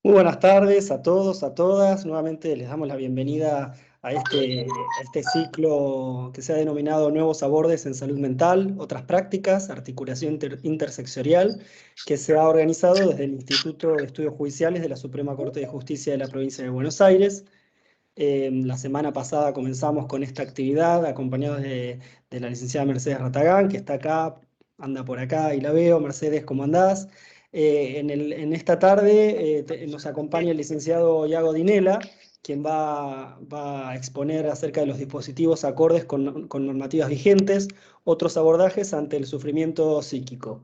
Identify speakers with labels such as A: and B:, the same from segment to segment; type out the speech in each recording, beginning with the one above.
A: Muy buenas tardes a todos, a todas. Nuevamente les damos la bienvenida a este ciclo que se ha denominado Nuevos Abordes en Salud Mental, otras prácticas, articulación intersectorial, que se ha organizado desde el Instituto de Estudios Judiciales de la Suprema Corte de Justicia de la Provincia de Buenos Aires. La semana pasada comenzamos con esta actividad acompañados de la licenciada Mercedes Ratagán, que está acá, anda por acá y la veo. Mercedes, ¿cómo andás? En esta tarde nos acompaña el licenciado Iago Dinela, quien va a exponer acerca de los dispositivos acordes con normativas vigentes, otros abordajes ante el sufrimiento psíquico.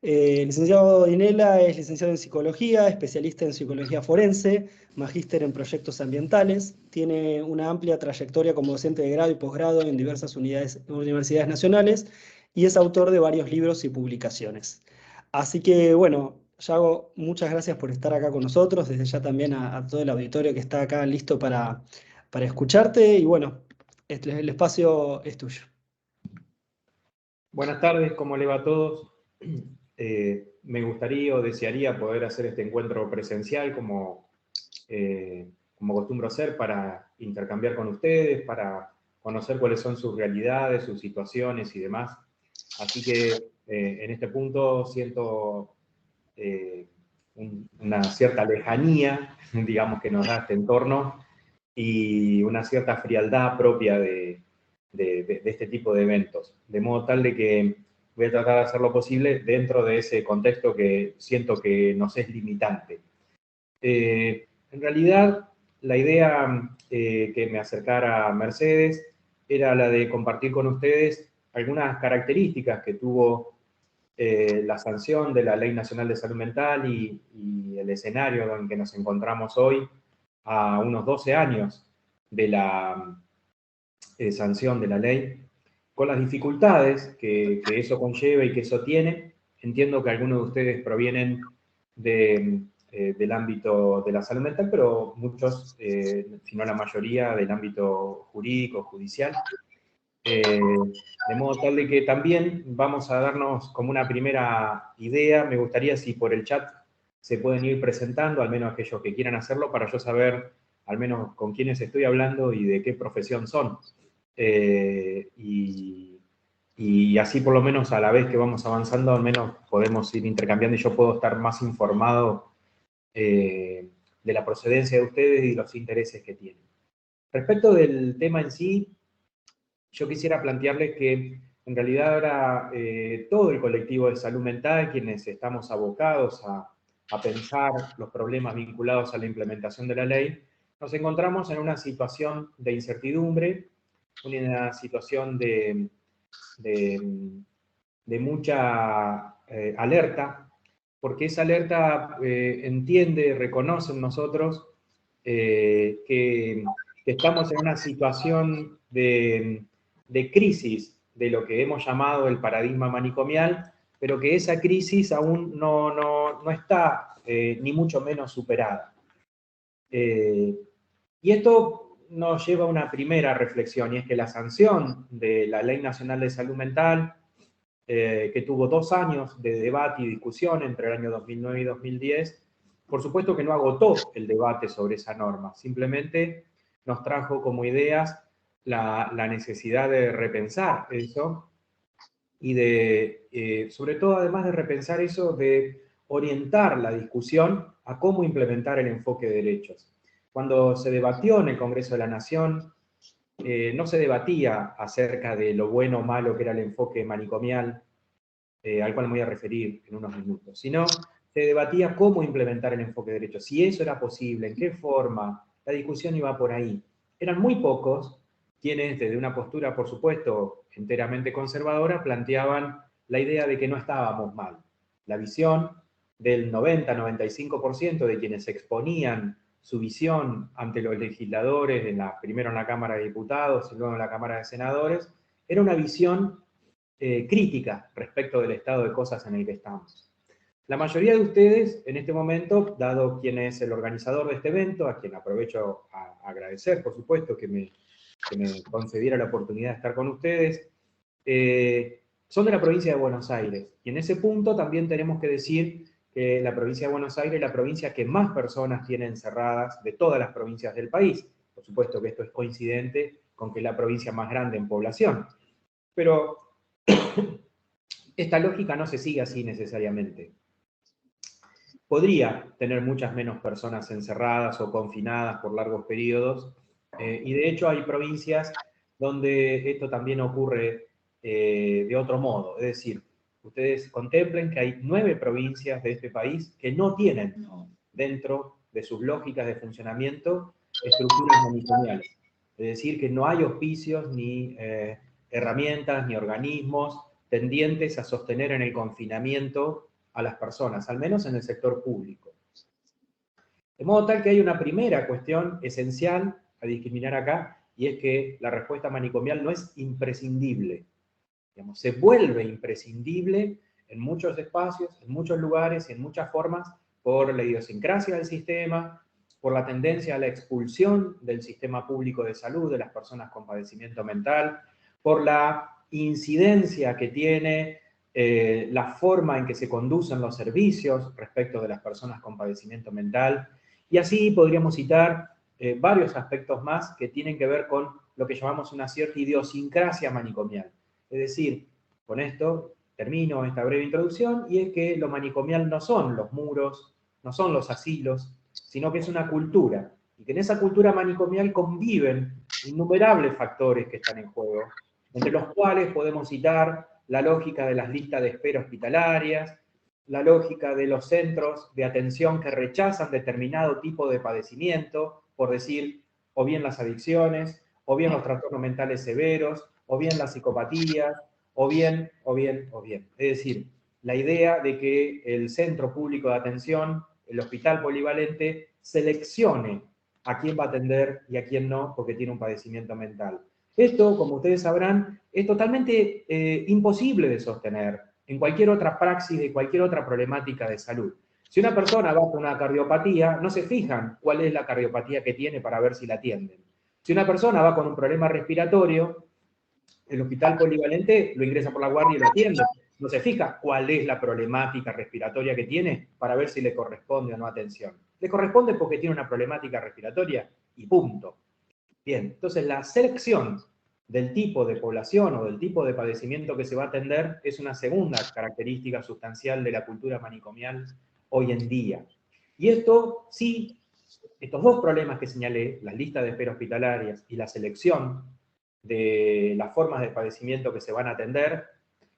A: El licenciado Dinela es licenciado en psicología, especialista en psicología forense, magíster en proyectos ambientales, tiene una amplia trayectoria como docente de grado y posgrado en diversas universidades nacionales y es autor de varios libros y publicaciones. Así que, bueno, Yago, muchas gracias por estar acá con nosotros, desde ya también a todo el auditorio que está acá listo para escucharte y bueno, el espacio es tuyo.
B: Buenas tardes, ¿cómo le va a todos? Me gustaría o desearía poder hacer este encuentro presencial como acostumbro hacer para intercambiar con ustedes, para conocer cuáles son sus realidades, sus situaciones y demás. Así que en este punto siento una cierta lejanía, digamos, que nos da este entorno y una cierta frialdad propia de este tipo de eventos. De modo tal de que voy a tratar de hacer lo posible dentro de ese contexto que siento que nos es limitante. En realidad, la idea que me acercara a Mercedes era la de compartir con ustedes algunas características que tuvo la sanción de la Ley Nacional de Salud Mental y el escenario en que nos encontramos hoy a unos 12 años de la sanción de la ley, con las dificultades que eso conlleva y que eso tiene. Entiendo que algunos de ustedes provienen del ámbito de la salud mental, pero muchos, si no la mayoría, del ámbito jurídico, judicial. De modo tal de que también vamos a darnos como una primera idea. Me gustaría si por el chat se pueden ir presentando, al menos aquellos que quieran hacerlo, para yo saber al menos con quiénes estoy hablando y de qué profesión son. Y así por lo menos a la vez que vamos avanzando, al menos podemos ir intercambiando y yo puedo estar más informado de la procedencia de ustedes y los intereses que tienen. Respecto del tema en sí, yo quisiera plantearles que en realidad ahora todo el colectivo de salud mental, quienes estamos abocados a pensar los problemas vinculados a la implementación de la ley, nos encontramos en una situación de incertidumbre, una situación de mucha alerta, porque esa alerta entiende, reconoce en nosotros que estamos en una situación de crisis de lo que hemos llamado el paradigma manicomial, pero que esa crisis aún no está ni mucho menos superada. Y esto nos lleva a una primera reflexión, y es que la sanción de la Ley Nacional de Salud Mental, que tuvo 2 años de debate y discusión entre el año 2009 y 2010, por supuesto que no agotó el debate sobre esa norma, simplemente nos trajo como ideas la necesidad de repensar eso y sobre todo, además de repensar eso, de orientar la discusión a cómo implementar el enfoque de derechos. Cuando se debatió en el Congreso de la Nación, no se debatía acerca de lo bueno o malo que era el enfoque manicomial, al cual me voy a referir en unos minutos, sino se debatía cómo implementar el enfoque de derechos, si eso era posible, en qué forma, la discusión iba por ahí. Eran muy pocos quienes, desde una postura, por supuesto, enteramente conservadora, planteaban la idea de que no estábamos mal. La visión del 90-95% de quienes exponían su visión ante los legisladores, primero en la Cámara de Diputados y luego en la Cámara de Senadores, era una visión crítica respecto del estado de cosas en el que estamos. La mayoría de ustedes, en este momento, dado quién es el organizador de este evento, a quien aprovecho a agradecer, por supuesto, que me concediera la oportunidad de estar con ustedes, son de la provincia de Buenos Aires. Y en ese punto también tenemos que decir que la provincia de Buenos Aires es la provincia que más personas tiene encerradas de todas las provincias del país. Por supuesto que esto es coincidente con que es la provincia más grande en población. Pero esta lógica no se sigue así necesariamente. Podría tener muchas menos personas encerradas o confinadas por largos periodos, y de hecho hay provincias donde esto también ocurre de otro modo. Es decir, ustedes contemplen que hay 9 provincias de este país que no tienen dentro de sus lógicas de funcionamiento estructuras manicomiales. Es decir, que no hay hospicios ni herramientas ni organismos tendientes a sostener en el confinamiento a las personas, al menos en el sector público. De modo tal que hay una primera cuestión esencial a discriminar acá, y es que la respuesta manicomial no es imprescindible. Digamos, se vuelve imprescindible en muchos espacios, en muchos lugares y en muchas formas por la idiosincrasia del sistema, por la tendencia a la expulsión del sistema público de salud de las personas con padecimiento mental, por la incidencia que tiene la forma en que se conducen los servicios respecto de las personas con padecimiento mental, y así podríamos citar varios aspectos más que tienen que ver con lo que llamamos una cierta idiosincrasia manicomial. Es decir, con esto termino esta breve introducción, y es que lo manicomial no son los muros, no son los asilos, sino que es una cultura, y que en esa cultura manicomial conviven innumerables factores que están en juego, entre los cuales podemos citar la lógica de las listas de espera hospitalarias, la lógica de los centros de atención que rechazan determinado tipo de padecimiento, por decir, o bien las adicciones, o bien los trastornos mentales severos, o bien las psicopatías, o bien. Es decir, la idea de que el centro público de atención, el hospital polivalente, seleccione a quién va a atender y a quién no, porque tiene un padecimiento mental. Esto, como ustedes sabrán, es totalmente imposible de sostener en cualquier otra praxis de cualquier otra problemática de salud. Si una persona va con una cardiopatía, no se fijan cuál es la cardiopatía que tiene para ver si la atienden. Si una persona va con un problema respiratorio, el hospital polivalente lo ingresa por la guardia y lo atiende. No se fija cuál es la problemática respiratoria que tiene para ver si le corresponde o no atención. Le corresponde porque tiene una problemática respiratoria y punto. Bien, entonces la selección del tipo de población o del tipo de padecimiento que se va a atender es una segunda característica sustancial de la cultura manicomial hoy en día. Y esto sí, estos dos problemas que señalé, las listas de espera hospitalarias y la selección de las formas de padecimiento que se van a atender,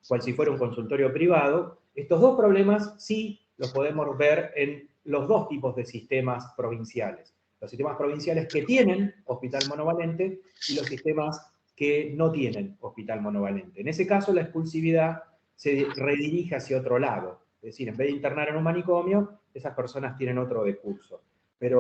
B: cual si fuera un consultorio privado, estos dos problemas sí los podemos ver en los dos tipos de sistemas provinciales. Los sistemas provinciales que tienen hospital monovalente y los sistemas que no tienen hospital monovalente. En ese caso, la expulsividad se redirige hacia otro lado. Es decir, en vez de internar en un manicomio, esas personas tienen otro decurso. Pero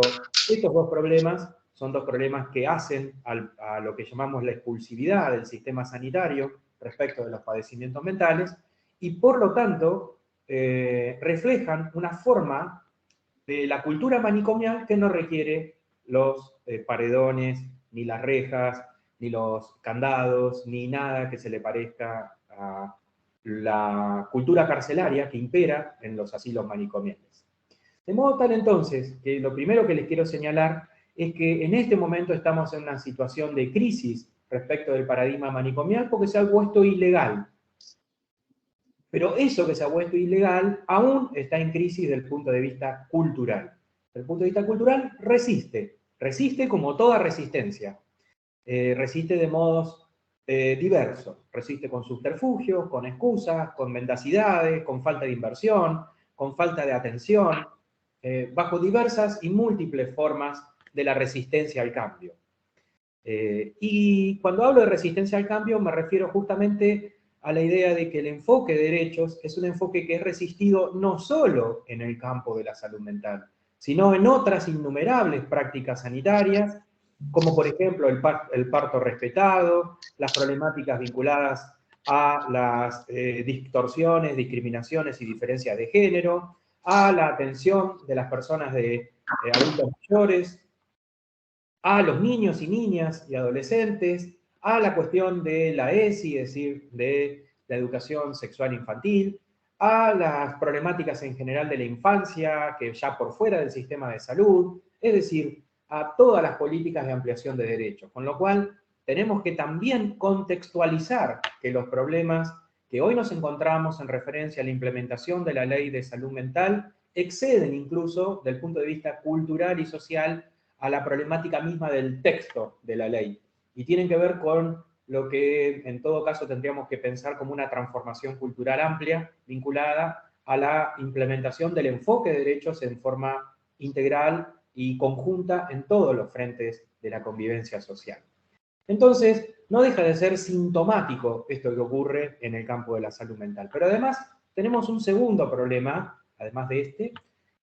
B: estos dos problemas son dos problemas que hacen a lo que llamamos la expulsividad del sistema sanitario respecto de los padecimientos mentales, y por lo tanto reflejan una forma de la cultura manicomial que no requiere los paredones, ni las rejas, ni los candados, ni nada que se le parezca a la cultura carcelaria que impera en los asilos manicomiales. De modo tal entonces, que lo primero que les quiero señalar es que en este momento estamos en una situación de crisis respecto del paradigma manicomial porque se ha vuelto ilegal. Pero eso que se ha vuelto ilegal aún está en crisis desde el punto de vista cultural. Desde el punto de vista cultural resiste como toda resistencia. Resiste de modos diversos. Resiste con subterfugios, con excusas, con mendacidades, con falta de inversión, con falta de atención, bajo diversas y múltiples formas de la resistencia al cambio. Y cuando hablo de resistencia al cambio me refiero justamente a la idea de que el enfoque de derechos es un enfoque que es resistido no solo en el campo de la salud mental, sino en otras innumerables prácticas sanitarias, como por ejemplo el parto respetado, las problemáticas vinculadas a las distorsiones, discriminaciones y diferencias de género, a la atención de las personas de adultos mayores, a los niños y niñas y adolescentes, a la cuestión de la ESI, es decir, de la educación sexual infantil, a las problemáticas en general de la infancia, que ya por fuera del sistema de salud, es decir, a todas las políticas de ampliación de derechos. Con lo cual, tenemos que también contextualizar que los problemas que hoy nos encontramos en referencia a la implementación de la Ley de Salud Mental exceden incluso, del punto de vista cultural y social, a la problemática misma del texto de la ley. Y tienen que ver con lo que en todo caso tendríamos que pensar como una transformación cultural amplia vinculada a la implementación del enfoque de derechos en forma integral y conjunta en todos los frentes de la convivencia social. Entonces, no deja de ser sintomático esto que ocurre en el campo de la salud mental. Pero además tenemos un segundo problema, además de este,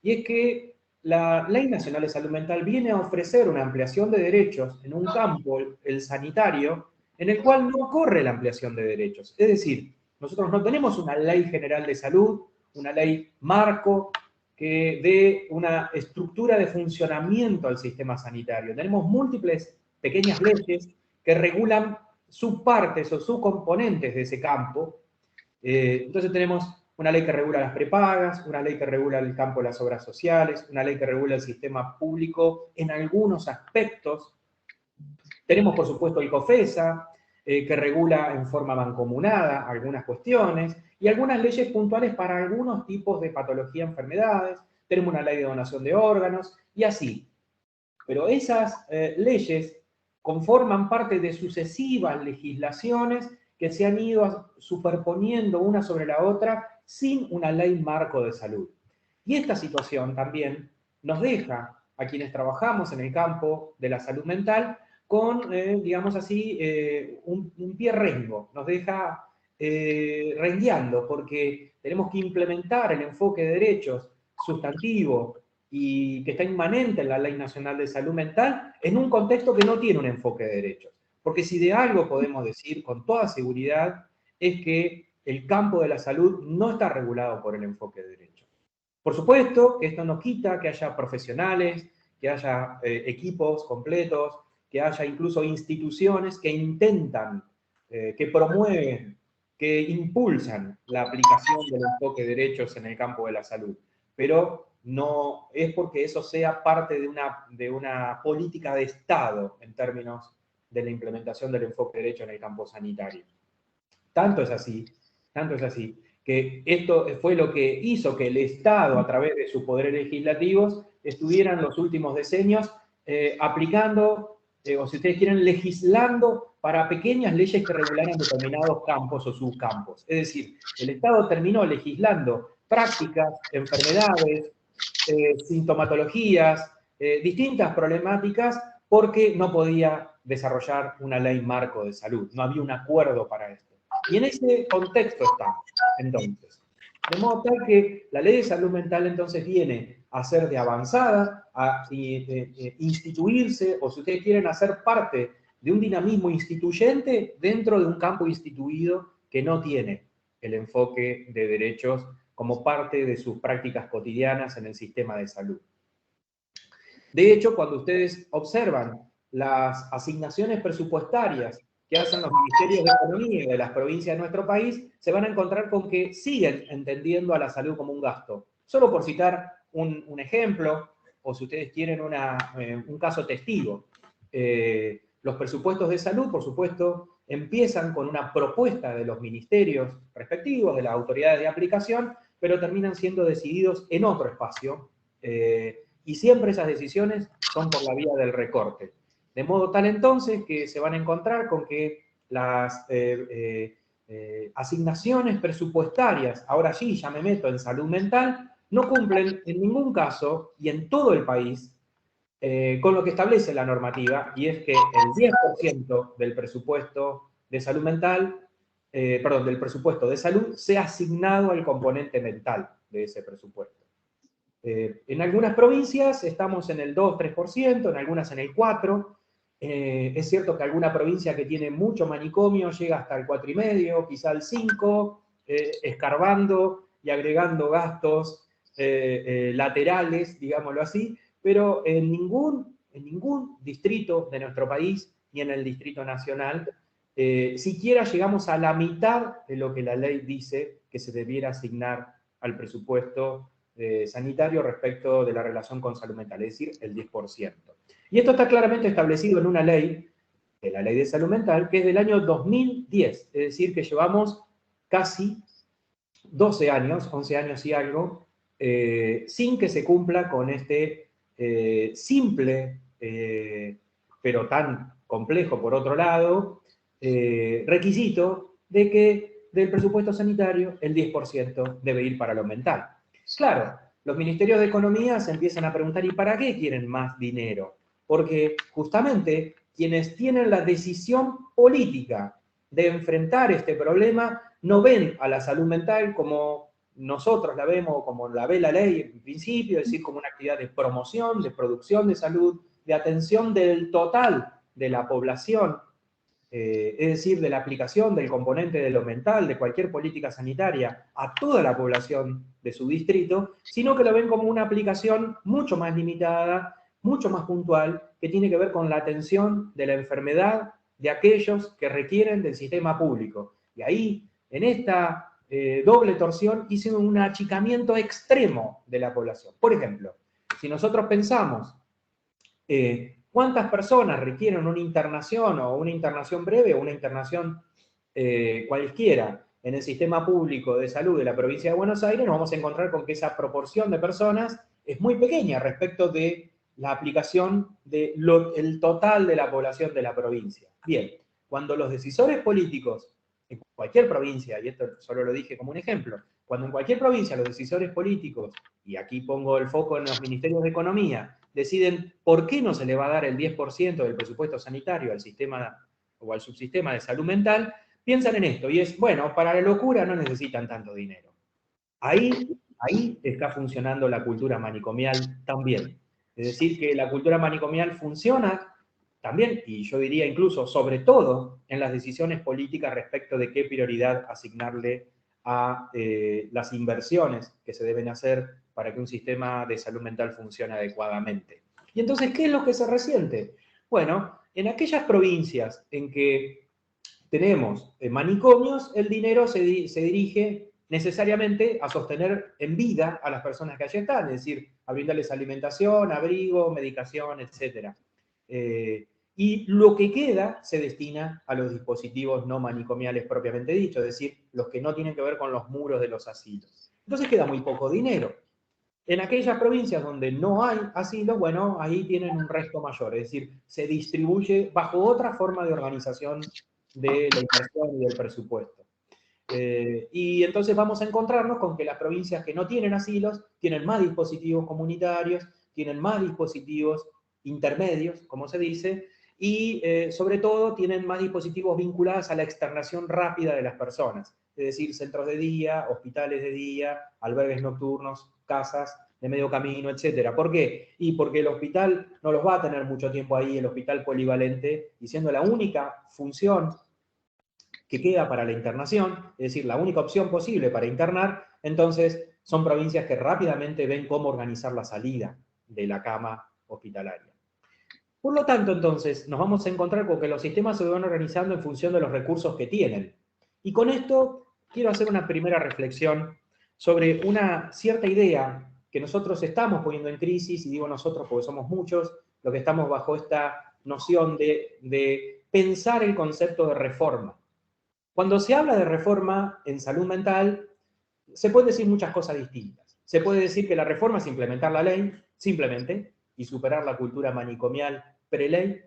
B: y es que la Ley Nacional de Salud Mental viene a ofrecer una ampliación de derechos en un campo, el sanitario, en el cual no corre la ampliación de derechos. Es decir, nosotros no tenemos una ley general de salud, una ley marco que dé una estructura de funcionamiento al sistema sanitario. Tenemos múltiples pequeñas leyes que regulan subpartes o subcomponentes de ese campo. Entonces tenemos una ley que regula las prepagas, una ley que regula el campo de las obras sociales, una ley que regula el sistema público en algunos aspectos. Tenemos, por supuesto, el COFESA, que regula en forma mancomunada algunas cuestiones, y algunas leyes puntuales para algunos tipos de patología, enfermedades. Tenemos una ley de donación de órganos, y así. Pero esas leyes conforman parte de sucesivas legislaciones que se han ido superponiendo una sobre la otra sin una ley marco de salud. Y esta situación también nos deja a quienes trabajamos en el campo de la salud mental con, digamos así, un pie rengo, nos deja rengueando, porque tenemos que implementar el enfoque de derechos sustantivo y que está inmanente en la Ley Nacional de Salud Mental en un contexto que no tiene un enfoque de derechos. Porque si de algo podemos decir con toda seguridad es que el campo de la salud no está regulado por el enfoque de derechos. Por supuesto que esto no quita que haya profesionales, que haya equipos completos, que haya incluso instituciones que intentan, que promueven, que impulsan la aplicación del enfoque de derechos en el campo de la salud. Pero no es porque eso sea parte de una política de Estado en términos de la implementación del enfoque de derecho en el campo sanitario. Tanto es así, que esto fue lo que hizo que el Estado, a través de sus poderes legislativos, estuvieran los últimos decenios aplicando, o si ustedes quieren, legislando para pequeñas leyes que regularan determinados campos o subcampos. Es decir, el Estado terminó legislando prácticas, enfermedades, sintomatologías, distintas problemáticas, porque no podía desarrollar una ley marco de salud, no había un acuerdo para esto. Y en ese contexto estamos, entonces. De modo tal que la ley de salud mental entonces viene a ser de avanzada, a instituirse, o si ustedes quieren, a ser parte de un dinamismo instituyente dentro de un campo instituido que no tiene el enfoque de derechos como parte de sus prácticas cotidianas en el sistema de salud. De hecho, cuando ustedes observan las asignaciones presupuestarias que hacen los ministerios de Economía de las provincias de nuestro país, se van a encontrar con que siguen entendiendo a la salud como un gasto. Solo por citar un ejemplo, o si ustedes quieren un caso testigo. Los presupuestos de salud, por supuesto, empiezan con una propuesta de los ministerios respectivos, de las autoridades de aplicación, pero terminan siendo decididos en otro espacio, y siempre esas decisiones son por la vía del recorte. De modo tal entonces que se van a encontrar con que las asignaciones presupuestarias, ahora sí, ya me meto en salud mental, no cumplen en ningún caso y en todo el país con lo que establece la normativa, y es que el 10% del presupuesto de salud mental, del presupuesto de salud, sea asignado al componente mental de ese presupuesto. En algunas provincias estamos en el 2-3%, en algunas en el 4%. Es cierto que alguna provincia que tiene mucho manicomio llega hasta el 4,5%, quizá el 5%, escarbando y agregando gastos laterales, digámoslo así, pero en ningún distrito de nuestro país, ni en el Distrito Nacional, siquiera llegamos a la mitad de lo que la ley dice que se debiera asignar al presupuesto sanitario respecto de la relación con salud mental, es decir, el 10%. Y esto está claramente establecido en una ley, la Ley de Salud Mental, que es del año 2010, es decir, que llevamos casi 12 años, 11 años y algo, sin que se cumpla con este simple, pero tan complejo por otro lado, requisito de que del presupuesto sanitario el 10% debe ir para lo mental. Claro, los ministerios de Economía se empiezan a preguntar, ¿y para qué quieren más dinero? Porque justamente quienes tienen la decisión política de enfrentar este problema no ven a la salud mental como nosotros la vemos, como la ve la ley en principio, es decir, como una actividad de promoción, de producción de salud, de atención del total de la población, es decir, de la aplicación del componente de lo mental, de cualquier política sanitaria, a toda la población de su distrito, sino que lo ven como una aplicación mucho más limitada, mucho más puntual, que tiene que ver con la atención de la enfermedad de aquellos que requieren del sistema público. Y ahí, en esta doble torsión, hice un achicamiento extremo de la población. Por ejemplo, si nosotros pensamos ¿cuántas personas requieren una internación o una internación breve o una internación cualquiera en el sistema público de salud de la provincia de Buenos Aires? Nos vamos a encontrar con que esa proporción de personas es muy pequeña respecto de la aplicación del total de la población de la provincia. Bien, cuando los decisores políticos en cualquier provincia, y esto solo lo dije como un ejemplo, cuando en cualquier provincia los decisores políticos, y aquí pongo el foco en los ministerios de Economía, deciden por qué no se le va a dar el 10% del presupuesto sanitario al sistema o al subsistema de salud mental, piensan en esto, y es, bueno, para la locura no necesitan tanto dinero. Ahí está funcionando la cultura manicomial también. Es decir, que la cultura manicomial funciona también, y yo diría incluso sobre todo, en las decisiones políticas respecto de qué prioridad asignarle a las inversiones que se deben hacer para que un sistema de salud mental funcione adecuadamente. Y entonces, ¿qué es lo que se resiente? Bueno, en aquellas provincias en que tenemos manicomios, el dinero se dirige necesariamente a sostener en vida a las personas que allí están, es decir, a brindarles alimentación, abrigo, medicación, etc. Y lo que queda se destina a los dispositivos no manicomiales propiamente dicho, es decir, los que no tienen que ver con los muros de los asilos. Entonces queda muy poco dinero. En aquellas provincias donde no hay asilos, bueno, ahí tienen un resto mayor, es decir, se distribuye bajo otra forma de organización de la inversión y del presupuesto. Y entonces vamos a encontrarnos con que las provincias que no tienen asilos tienen más dispositivos comunitarios, tienen más dispositivos intermedios, como se dice, y sobre todo tienen más dispositivos vinculados a la externación rápida de las personas, es decir, centros de día, hospitales de día, albergues nocturnos, casas de medio camino, etc. ¿Por qué? Y porque el hospital no los va a tener mucho tiempo ahí, el hospital polivalente, y siendo la única función que queda para la internación, es decir, la única opción posible para internar, entonces son provincias que rápidamente ven cómo organizar la salida de la cama hospitalaria. Por lo tanto, entonces, nos vamos a encontrar con que los sistemas se van organizando en función de los recursos que tienen. Y con esto quiero hacer una primera reflexión sobre una cierta idea que nosotros estamos poniendo en crisis, y digo nosotros porque somos muchos, los que estamos bajo esta noción de pensar el concepto de reforma. Cuando se habla de reforma en salud mental, se pueden decir muchas cosas distintas. Se puede decir que la reforma es implementar la ley, simplemente, y superar la cultura manicomial pre-ley.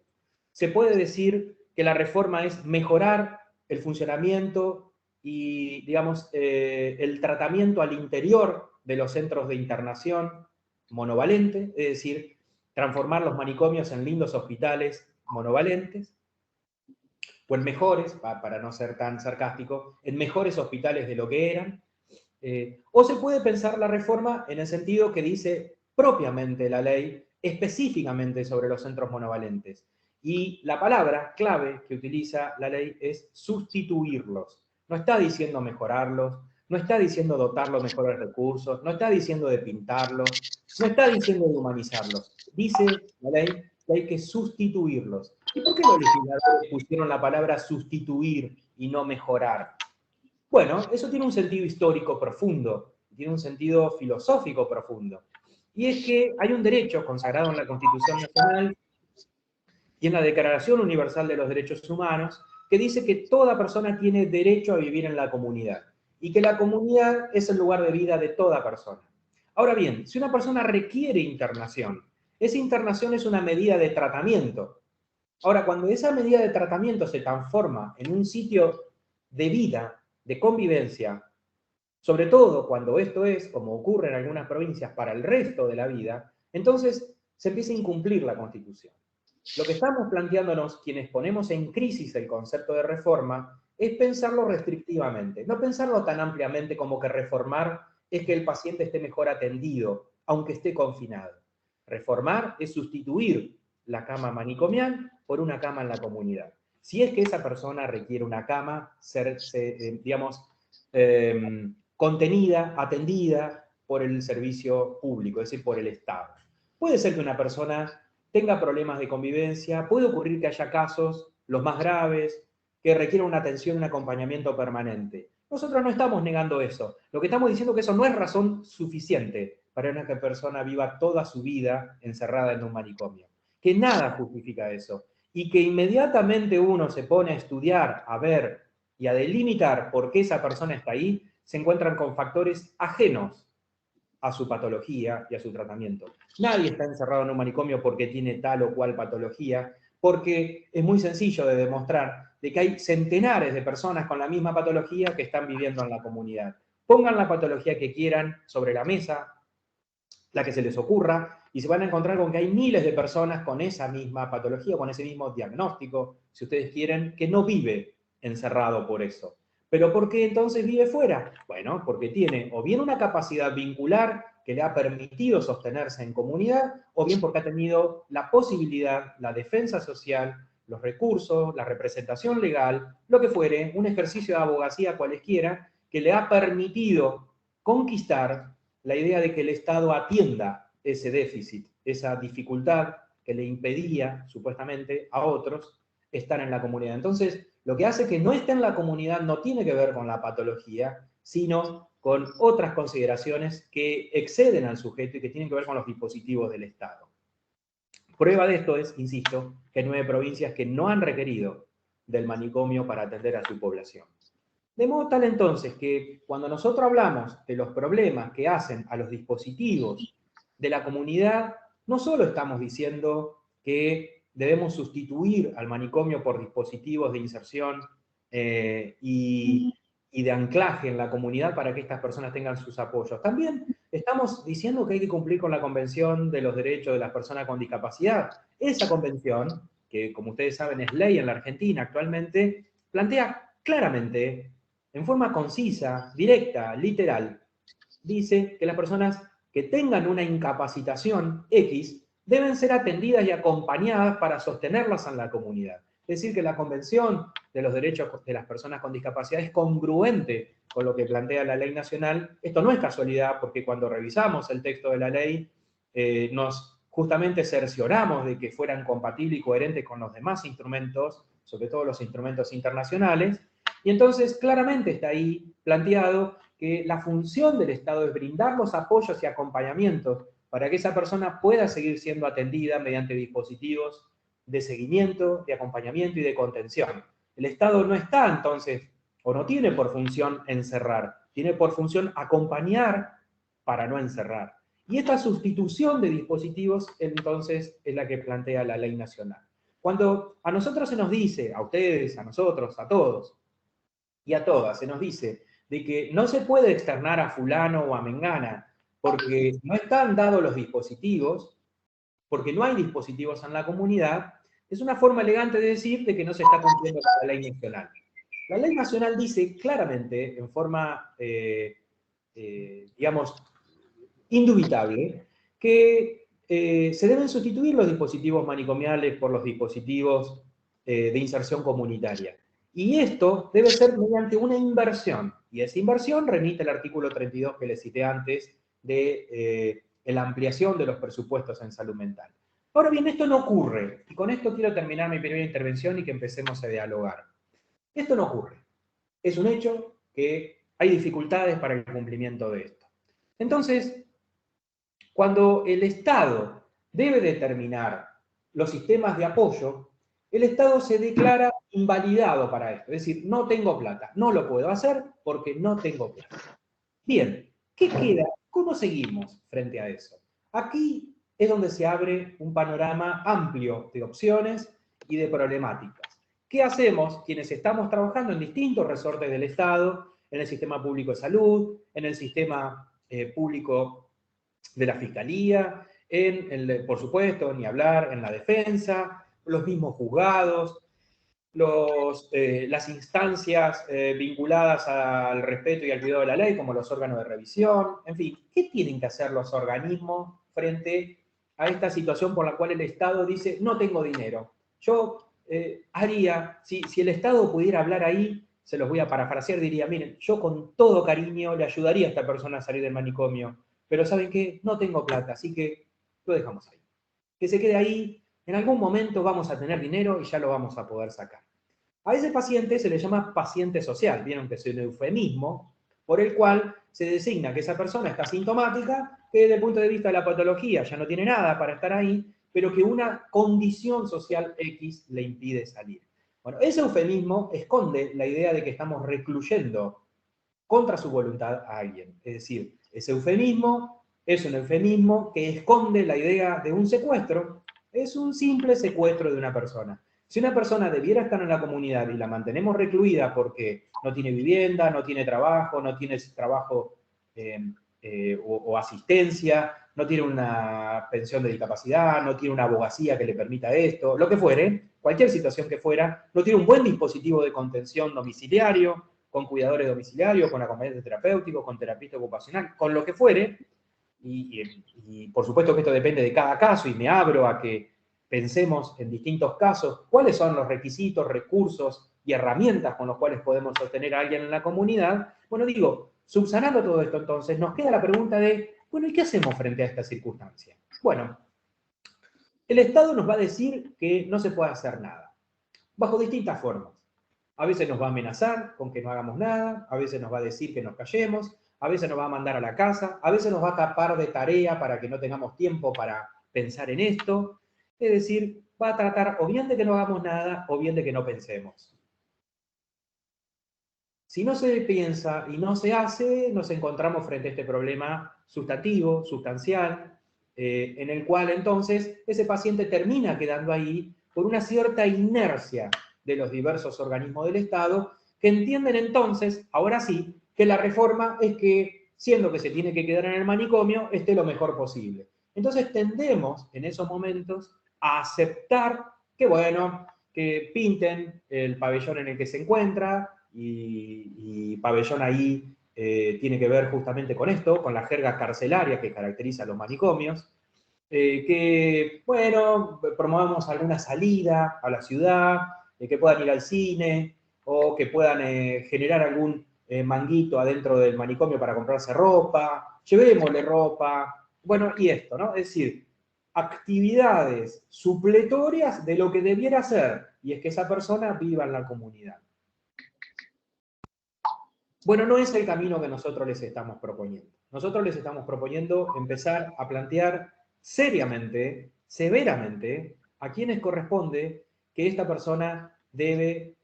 B: Se puede decir que la reforma es mejorar el funcionamiento y, digamos, el tratamiento al interior de los centros de internación monovalente, es decir, transformar los manicomios en lindos hospitales monovalentes, o en mejores, para no ser tan sarcástico, en mejores hospitales de lo que eran. O se puede pensar la reforma en el sentido que dice propiamente la ley, específicamente sobre los centros monovalentes. Y la palabra clave que utiliza la ley es sustituirlos. No está diciendo mejorarlos, no está diciendo dotarlos de mejores recursos, no está diciendo de pintarlos, no está diciendo de humanizarlos. Dice la ley que hay que sustituirlos. ¿Y por qué los legisladores pusieron la palabra sustituir y no mejorar? Bueno, eso tiene un sentido histórico profundo, tiene un sentido filosófico profundo. Y es que hay un derecho consagrado en la Constitución Nacional y en la Declaración Universal de los Derechos Humanos, que dice que toda persona tiene derecho a vivir en la comunidad y que la comunidad es el lugar de vida de toda persona. Ahora bien, si una persona requiere internación, esa internación es una medida de tratamiento. Ahora, cuando esa medida de tratamiento se transforma en un sitio de vida, de convivencia, sobre todo cuando esto es, como ocurre en algunas provincias, para el resto de la vida, entonces se empieza a incumplir la Constitución. Lo que estamos planteándonos, quienes ponemos en crisis el concepto de reforma, es pensarlo restrictivamente, no pensarlo tan ampliamente como que reformar es que el paciente esté mejor atendido, aunque esté confinado. Reformar es sustituir la cama manicomial por una cama en la comunidad. Si es que esa persona requiere una cama, digamos, contenida, atendida por el servicio público, es decir, por el Estado. Puede ser que una persona tenga problemas de convivencia, puede ocurrir que haya casos, los más graves, que requieran una atención, un acompañamiento permanente. Nosotros no estamos negando eso. Lo que estamos diciendo es que eso no es razón suficiente para una persona viva toda su vida encerrada en un manicomio. Que nada justifica eso. Y que inmediatamente uno se pone a estudiar, a ver y a delimitar por qué esa persona está ahí, se encuentran con factores ajenos a su patología y a su tratamiento. Nadie está encerrado en un manicomio porque tiene tal o cual patología, porque es muy sencillo de demostrar de que hay centenares de personas con la misma patología que están viviendo en la comunidad. Pongan la patología que quieran sobre la mesa, la que se les ocurra, y se van a encontrar con que hay miles de personas con esa misma patología, con ese mismo diagnóstico, si ustedes quieren, que no vive encerrado por eso. ¿Pero por qué entonces vive fuera? Bueno, porque tiene o bien una capacidad vincular que le ha permitido sostenerse en comunidad, o bien porque ha tenido la posibilidad, la defensa social, los recursos, la representación legal, lo que fuere, un ejercicio de abogacía cualesquiera, que le ha permitido conquistar la idea de que el Estado atienda ese déficit, esa dificultad que le impedía, supuestamente, a otros estar en la comunidad. Entonces, lo que hace que no esté en la comunidad no tiene que ver con la patología, sino con otras consideraciones que exceden al sujeto y que tienen que ver con los dispositivos del Estado. Prueba de esto es, insisto, que hay 9 provincias que no han requerido del manicomio para atender a su población. De modo tal entonces que cuando nosotros hablamos de los problemas que hacen a los dispositivos de la comunidad, no solo estamos diciendo que debemos sustituir al manicomio por dispositivos de inserción y de anclaje en la comunidad para que estas personas tengan sus apoyos. También estamos diciendo que hay que cumplir con la Convención de los Derechos de las Personas con Discapacidad. Esa convención, que como ustedes saben es ley en la Argentina actualmente, plantea claramente, en forma concisa, directa, literal, dice que las personas que tengan una incapacitación X deben ser atendidas y acompañadas para sostenerlas en la comunidad. Es decir, que la Convención de los Derechos de las Personas con Discapacidad es congruente con lo que plantea la ley nacional. Esto no es casualidad, porque cuando revisamos el texto de la ley, nos justamente cercioramos de que fueran compatibles y coherentes con los demás instrumentos, sobre todo los instrumentos internacionales, y entonces claramente está ahí planteado que la función del Estado es brindar los apoyos y acompañamientos para que esa persona pueda seguir siendo atendida mediante dispositivos de seguimiento, de acompañamiento y de contención. El Estado no está entonces, o no tiene por función encerrar, tiene por función acompañar para no encerrar. Y esta sustitución de dispositivos entonces es la que plantea la ley nacional. Cuando a nosotros se nos dice, a ustedes, a nosotros, a todos y a todas, se nos dice de que no se puede externar a fulano o a mengana porque no están dados los dispositivos, porque no hay dispositivos en la comunidad, es una forma elegante de decir de que no se está cumpliendo con la ley nacional. La ley nacional dice claramente, en forma, digamos, indubitable, que se deben sustituir los dispositivos manicomiales por los dispositivos de inserción comunitaria. Y esto debe ser mediante una inversión. Y esa inversión remite al artículo 32 que les cité antes de la ampliación de los presupuestos en salud mental. Ahora bien, esto no ocurre, y con esto quiero terminar mi primera intervención y que empecemos a dialogar. Esto no ocurre. Es un hecho que hay dificultades para el cumplimiento de esto. Entonces, cuando el Estado debe determinar los sistemas de apoyo, el Estado se declara invalidado para esto. Es decir, no tengo plata, no lo puedo hacer porque no tengo plata. Bien, ¿qué queda? ¿Cómo seguimos frente a eso? Aquí es donde se abre un panorama amplio de opciones y de problemáticas. ¿Qué hacemos quienes estamos trabajando en distintos resortes del Estado, en el sistema público de salud, en el sistema público de la Fiscalía, por supuesto, ni hablar, en la defensa, los mismos juzgados, las instancias vinculadas al respeto y al cuidado de la ley, como los órganos de revisión, en fin, ¿qué tienen que hacer los organismos frente a esta situación por la cual el Estado dice, no tengo dinero? Yo haría, si el Estado pudiera hablar ahí, se los voy a parafrasear, diría, miren, yo con todo cariño le ayudaría a esta persona a salir del manicomio, pero ¿saben qué? No tengo plata, así que lo dejamos ahí. Que se quede ahí, en algún momento vamos a tener dinero y ya lo vamos a poder sacar. A ese paciente se le llama paciente social, vieron que es un eufemismo por el cual se designa que esa persona está sintomática, que desde el punto de vista de la patología ya no tiene nada para estar ahí, pero que una condición social X le impide salir. Bueno, ese eufemismo esconde la idea de que estamos recluyendo contra su voluntad a alguien. Es decir, ese eufemismo es un eufemismo que esconde la idea de un secuestro, es un simple secuestro de una persona. Si una persona debiera estar en la comunidad y la mantenemos recluida porque no tiene vivienda, no tiene trabajo o asistencia, no tiene una pensión de discapacidad, no tiene una abogacía que le permita esto, lo que fuere, cualquier situación que fuera, no tiene un buen dispositivo de contención domiciliario, con cuidadores domiciliarios, con acompañantes terapéuticos, con terapista ocupacional, con lo que fuere, y por supuesto que esto depende de cada caso, y me abro a que pensemos en distintos casos cuáles son los requisitos, recursos y herramientas con los cuales podemos sostener a alguien en la comunidad. Bueno, digo, subsanando todo esto entonces, nos queda la pregunta de, bueno, ¿y qué hacemos frente a esta circunstancia? Bueno, el Estado nos va a decir que no se puede hacer nada, bajo distintas formas. A veces nos va a amenazar con que no hagamos nada, a veces nos va a decir que nos callemos, a veces nos va a mandar a la casa, a veces nos va a tapar de tarea para que no tengamos tiempo para pensar en esto. Es decir, va a tratar o bien de que no hagamos nada o bien de que no pensemos. Si no se piensa y no se hace, nos encontramos frente a este problema sustantivo, sustancial, en el cual entonces ese paciente termina quedando ahí por una cierta inercia de los diversos organismos del Estado, que entienden entonces, ahora sí, que la reforma es que, siendo que se tiene que quedar en el manicomio, esté lo mejor posible. Entonces tendemos en esos momentos a aceptar que, bueno, que pinten el pabellón en el que se encuentra, y pabellón ahí tiene que ver justamente con esto, con la jerga carcelaria que caracteriza a los manicomios, que, bueno, promovamos alguna salida a la ciudad, que puedan ir al cine, o que puedan generar algún manguito adentro del manicomio para comprarse ropa, llevémosle ropa, bueno, y esto, ¿no? Es decir, actividades supletorias de lo que debiera ser, y es que esa persona viva en la comunidad. Bueno, no es el camino que nosotros les estamos proponiendo. Nosotros les estamos proponiendo empezar a plantear seriamente, severamente, a quienes corresponde que esta persona debe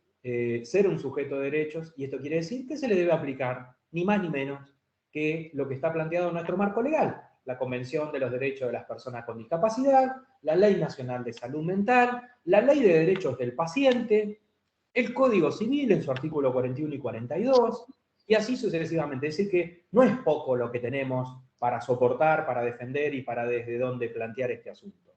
B: ser un sujeto de derechos, y esto quiere decir que se le debe aplicar ni más ni menos que lo que está planteado en nuestro marco legal, la Convención de los Derechos de las Personas con Discapacidad, la Ley Nacional de Salud Mental, la Ley de Derechos del Paciente, el Código Civil en su artículo 41 y 42, y así sucesivamente. Es decir, que no es poco lo que tenemos para soportar, para defender y para desde dónde plantear este asunto.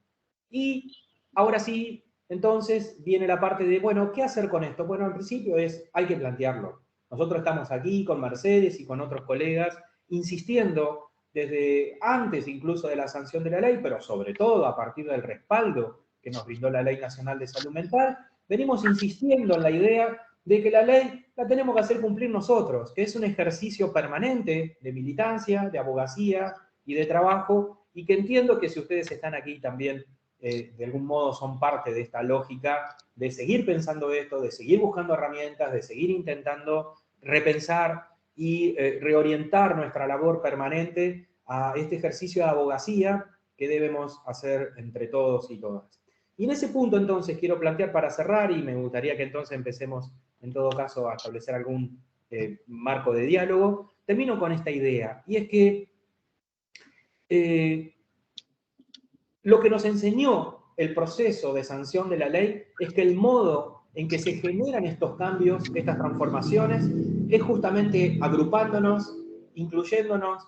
B: Y ahora sí, entonces viene la parte de, bueno, ¿qué hacer con esto? Bueno, al principio hay que plantearlo. Nosotros estamos aquí con Mercedes y con otros colegas insistiendo desde antes incluso de la sanción de la ley, pero sobre todo a partir del respaldo que nos brindó la Ley Nacional de Salud Mental, venimos insistiendo en la idea de que la ley la tenemos que hacer cumplir nosotros, que es un ejercicio permanente de militancia, de abogacía y de trabajo, y que entiendo que si ustedes están aquí también de algún modo son parte de esta lógica de seguir pensando esto, de seguir buscando herramientas, de seguir intentando repensar y reorientar nuestra labor permanente a este ejercicio de abogacía que debemos hacer entre todos y todas. Y en ese punto entonces quiero plantear para cerrar, y me gustaría que entonces empecemos en todo caso a establecer algún marco de diálogo, termino con esta idea, y es que lo que nos enseñó el proceso de sanción de la ley es que el modo en que se generan estos cambios, estas transformaciones, es justamente agrupándonos, incluyéndonos,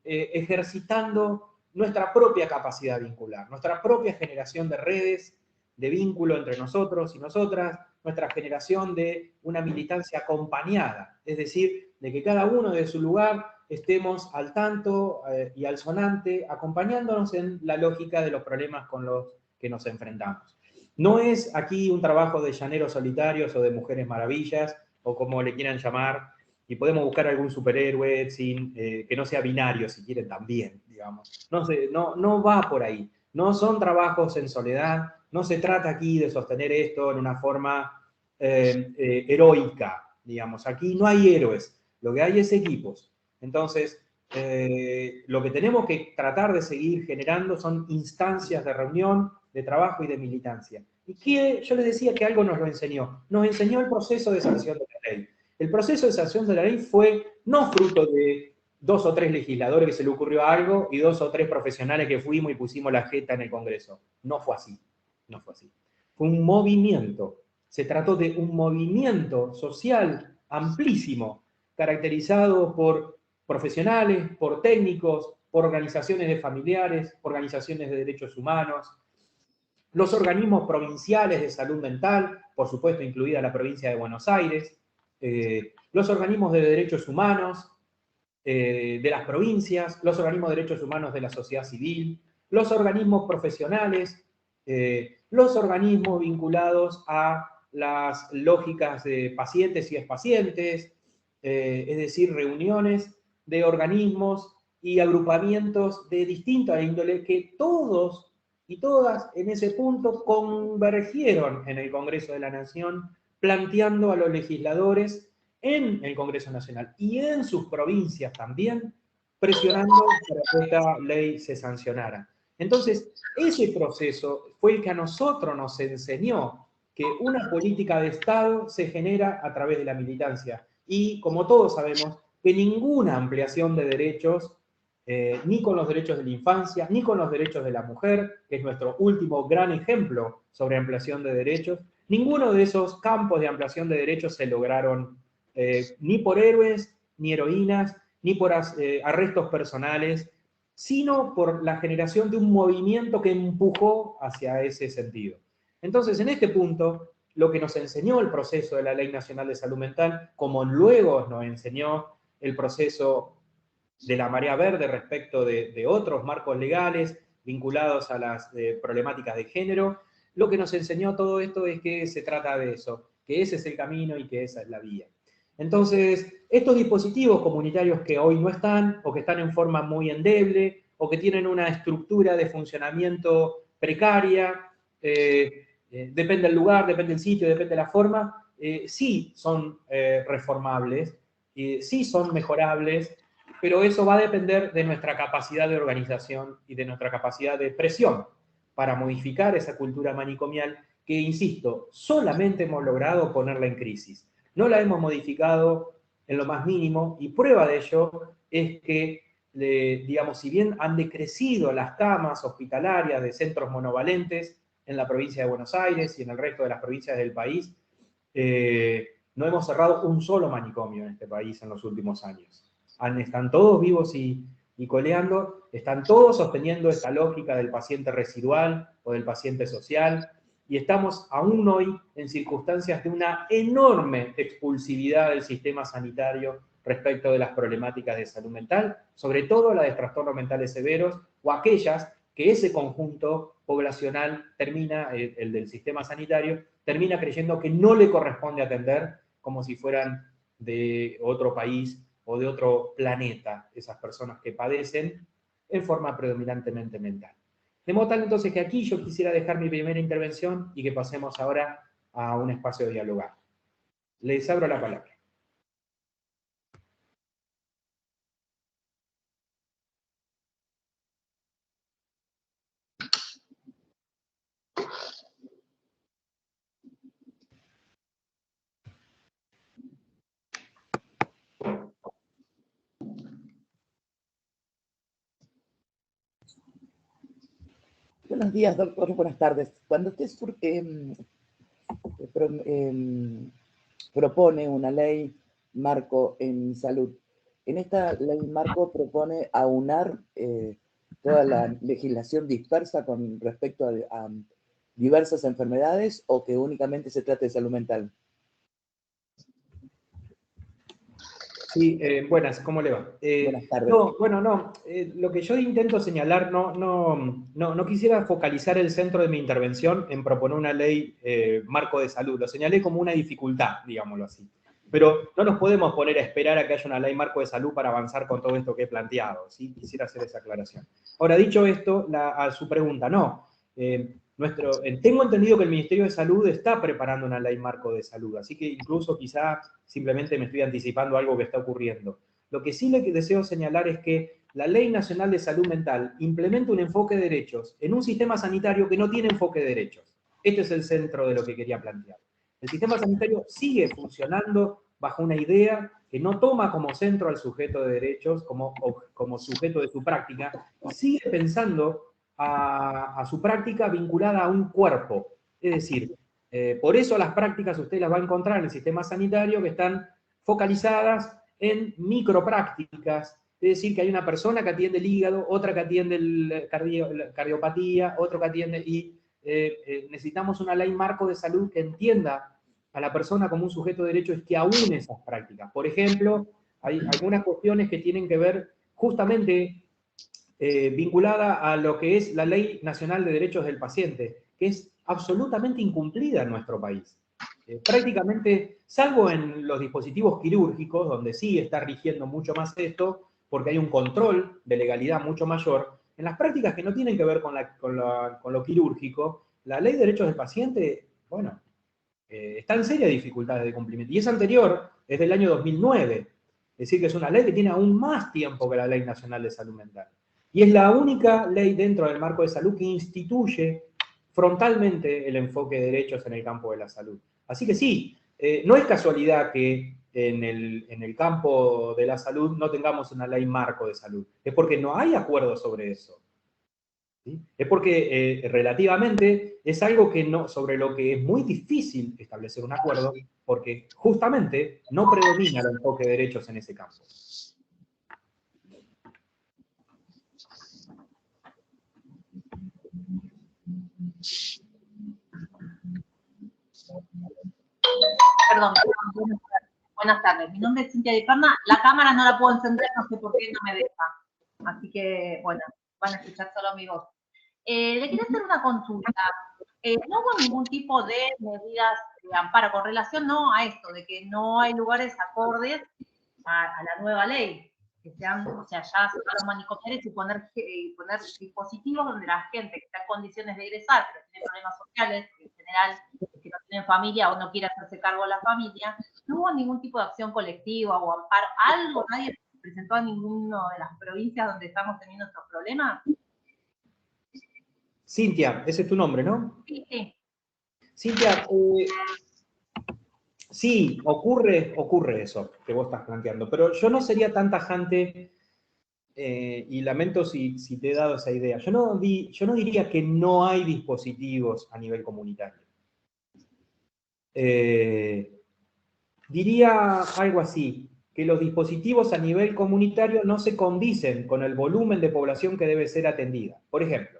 B: ejercitando nuestra propia capacidad vincular, nuestra propia generación de redes, de vínculo entre nosotros y nosotras, nuestra generación de una militancia acompañada, es decir, de que cada uno de su lugar estemos al tanto y al sonante, acompañándonos en la lógica de los problemas con los que nos enfrentamos. No es aquí un trabajo de llaneros solitarios o de mujeres maravillas, o como le quieran llamar, y podemos buscar algún superhéroe sin, que no sea binario, si quieren también, digamos. No va por ahí. No son trabajos en soledad, no se trata aquí de sostener esto en una forma heroica, digamos. Aquí no hay héroes, lo que hay es equipos. Entonces, lo que tenemos que tratar de seguir generando son instancias de reunión, de trabajo y de militancia. Y que yo les decía que algo nos lo enseñó. Nos enseñó el proceso de sanción de la ley. El proceso de sanción de la ley fue no fruto de 2 o 3 legisladores que se le ocurrió algo y 2 o 3 profesionales que fuimos y pusimos la jeta en el Congreso. No fue así. No fue así. Fue un movimiento. Se trató de un movimiento social amplísimo, caracterizado por profesionales, por técnicos, por organizaciones de familiares, organizaciones de derechos humanos, los organismos provinciales de salud mental, por supuesto incluida la provincia de Buenos Aires, los organismos de derechos humanos de las provincias, los organismos de derechos humanos de la sociedad civil, los organismos profesionales, los organismos vinculados a las lógicas de pacientes y expacientes, es decir, reuniones de organismos y agrupamientos de distinta índole que todos y todas en ese punto convergieron en el Congreso de la Nación, planteando a los legisladores en el Congreso Nacional y en sus provincias también, presionando para que esta ley se sancionara. Entonces, ese proceso fue el que a nosotros nos enseñó que una política de Estado se genera a través de la militancia. Y como todos sabemos, que ninguna ampliación de derechos, ni con los derechos de la infancia, ni con los derechos de la mujer, que es nuestro último gran ejemplo sobre ampliación de derechos, ninguno de esos campos de ampliación de derechos se lograron ni por héroes, ni heroínas, ni por arrestos personales, sino por la generación de un movimiento que empujó hacia ese sentido. Entonces, en este punto, lo que nos enseñó el proceso de la Ley Nacional de Salud Mental, como luego nos enseñó el proceso de la marea verde respecto de otros marcos legales vinculados a las problemáticas de género, lo que nos enseñó todo esto es que se trata de eso, que ese es el camino y que esa es la vía. Entonces, estos dispositivos comunitarios que hoy no están, o que están en forma muy endeble, o que tienen una estructura de funcionamiento precaria, depende del lugar, depende del sitio, depende de la forma, sí son reformables, sí son mejorables, pero eso va a depender de nuestra capacidad de organización y de nuestra capacidad de presión para modificar esa cultura manicomial que, insisto, solamente hemos logrado ponerla en crisis. No la hemos modificado en lo más mínimo, y prueba de ello es que, digamos, si bien han decrecido las camas hospitalarias de centros monovalentes en la provincia de Buenos Aires y en el resto de las provincias del país, no hemos cerrado un solo manicomio en este país en los últimos años. Están todos vivos y coleando, están todos sosteniendo esta lógica del paciente residual o del paciente social, y estamos aún hoy en circunstancias de una enorme expulsividad del sistema sanitario respecto de las problemáticas de salud mental, sobre todo la de trastornos mentales severos o aquellas que ese conjunto poblacional termina, el del sistema sanitario, termina creyendo que no le corresponde atender como si fueran de otro país o de otro planeta, esas personas que padecen en forma predominantemente mental. De modo tal entonces que aquí yo quisiera dejar mi primera intervención y que pasemos ahora a un espacio de dialogar. Les abro la palabra.
C: Buenos días, doctor. Buenas tardes. Cuando usted propone una ley marco en salud, en esta ley marco propone aunar toda la legislación dispersa con respecto a diversas enfermedades, o que únicamente se trate de salud mental.
B: Sí, buenas, ¿cómo le va?
C: Buenas tardes.
B: Lo que yo intento señalar, no quisiera focalizar el centro de mi intervención en proponer una ley marco de salud, lo señalé como una dificultad, digámoslo así. Pero no nos podemos poner a esperar a que haya una ley marco de salud para avanzar con todo esto que he planteado, ¿sí? Quisiera hacer esa aclaración. Ahora, dicho esto, a su pregunta, no. Tengo entendido que el Ministerio de Salud está preparando una ley marco de salud, así que incluso quizá simplemente me estoy anticipando algo que está ocurriendo. Lo que sí le deseo señalar es que la Ley Nacional de Salud Mental implementa un enfoque de derechos en un sistema sanitario que no tiene enfoque de derechos. Este es el centro de lo que quería plantear. El sistema sanitario sigue funcionando bajo una idea que no toma como centro al sujeto de derechos, como sujeto de su práctica, y sigue pensando a su práctica vinculada a un cuerpo. Es decir, por eso las prácticas usted las va a encontrar en el sistema sanitario que están focalizadas en microprácticas, es decir, que hay una persona que atiende el hígado, otra que atiende la cardiopatía, otro que atiende, y necesitamos una ley marco de salud que entienda a la persona como un sujeto de derechos, que aúne esas prácticas. Por ejemplo, hay algunas cuestiones que tienen que ver justamente vinculada a lo que es la Ley Nacional de Derechos del Paciente, que es absolutamente incumplida en nuestro país. Prácticamente, salvo en los dispositivos quirúrgicos, donde sí está rigiendo mucho más esto, porque hay un control de legalidad mucho mayor, en las prácticas que no tienen que ver con lo quirúrgico, la Ley de Derechos del Paciente, bueno, está en serias dificultades de cumplimiento. Y es anterior, es del año 2009. Es decir, que es una ley que tiene aún más tiempo que la Ley Nacional de Salud Mental. Y es la única ley dentro del marco de salud que instituye frontalmente el enfoque de derechos en el campo de la salud. Así que sí, no es casualidad que en el campo de la salud no tengamos una ley marco de salud. Es porque no hay acuerdo sobre eso. ¿Sí? Es porque relativamente es algo sobre lo que es muy difícil establecer un acuerdo, porque justamente no predomina el enfoque de derechos en ese campo.
D: Perdón, buenas tardes. Mi nombre es Cintia de Parma. La cámara no la puedo encender, no sé por qué no me deja. Así que, bueno, van a escuchar solo mi voz. Le quería hacer una consulta. ¿No hubo ningún tipo de medidas de amparo con relación a esto, de que no hay lugares acordes a la nueva ley? Que sean, o sea, ya se los manicomiales y poner dispositivos donde la gente que está en condiciones de egresar, pero tiene problemas sociales, en general, que no tienen familia o no quiere hacerse cargo de la familia, no hubo ningún tipo de acción colectiva o amparo, algo, nadie presentó a ninguna de las provincias donde estamos teniendo estos problemas.
B: Cintia, ese es tu nombre, ¿no?
D: Sí, sí.
B: Cintia, sí, ocurre eso que vos estás planteando, pero yo no sería tan tajante, y lamento si te he dado esa idea. Yo no diría que no hay dispositivos a nivel comunitario. Diría algo así, que los dispositivos a nivel comunitario no se condicen con el volumen de población que debe ser atendida. Por ejemplo,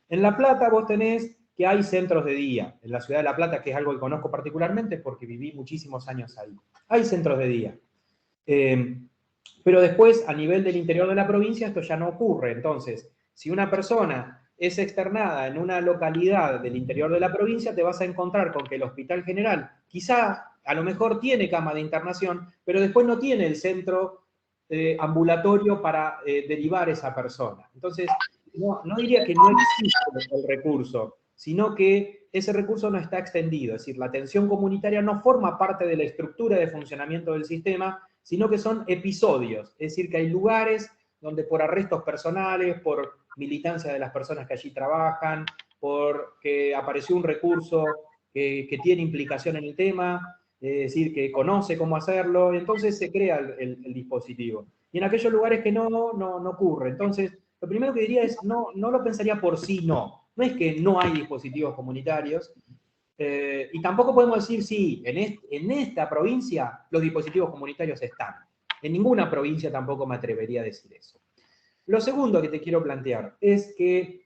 B: en La Plata vos tenés que hay centros de día. En la ciudad de La Plata, que es algo que conozco particularmente porque viví muchísimos años ahí. Hay centros de día. Pero después, a nivel del interior de la provincia, esto ya no ocurre. Entonces, si una persona es externada en una localidad del interior de la provincia, te vas a encontrar con que el Hospital General quizá a lo mejor tiene cama de internación, pero después no tiene el centro ambulatorio para derivar esa persona. Entonces, no diría que no existe el recurso, sino que ese recurso no está extendido. Es decir, la atención comunitaria no forma parte de la estructura de funcionamiento del sistema, sino que son episodios. Es decir, que hay lugares donde por arrestos personales, por militancia de las personas que allí trabajan, porque apareció un recurso que tiene implicación en el tema, es decir, que conoce cómo hacerlo, entonces se crea el dispositivo. Y en aquellos lugares que no ocurre. Entonces, lo primero que diría es, no lo pensaría por sí, no. No es que no hay dispositivos comunitarios, y tampoco podemos decir, sí, en esta provincia los dispositivos comunitarios están. En ninguna provincia tampoco me atrevería a decir eso. Lo segundo que te quiero plantear es que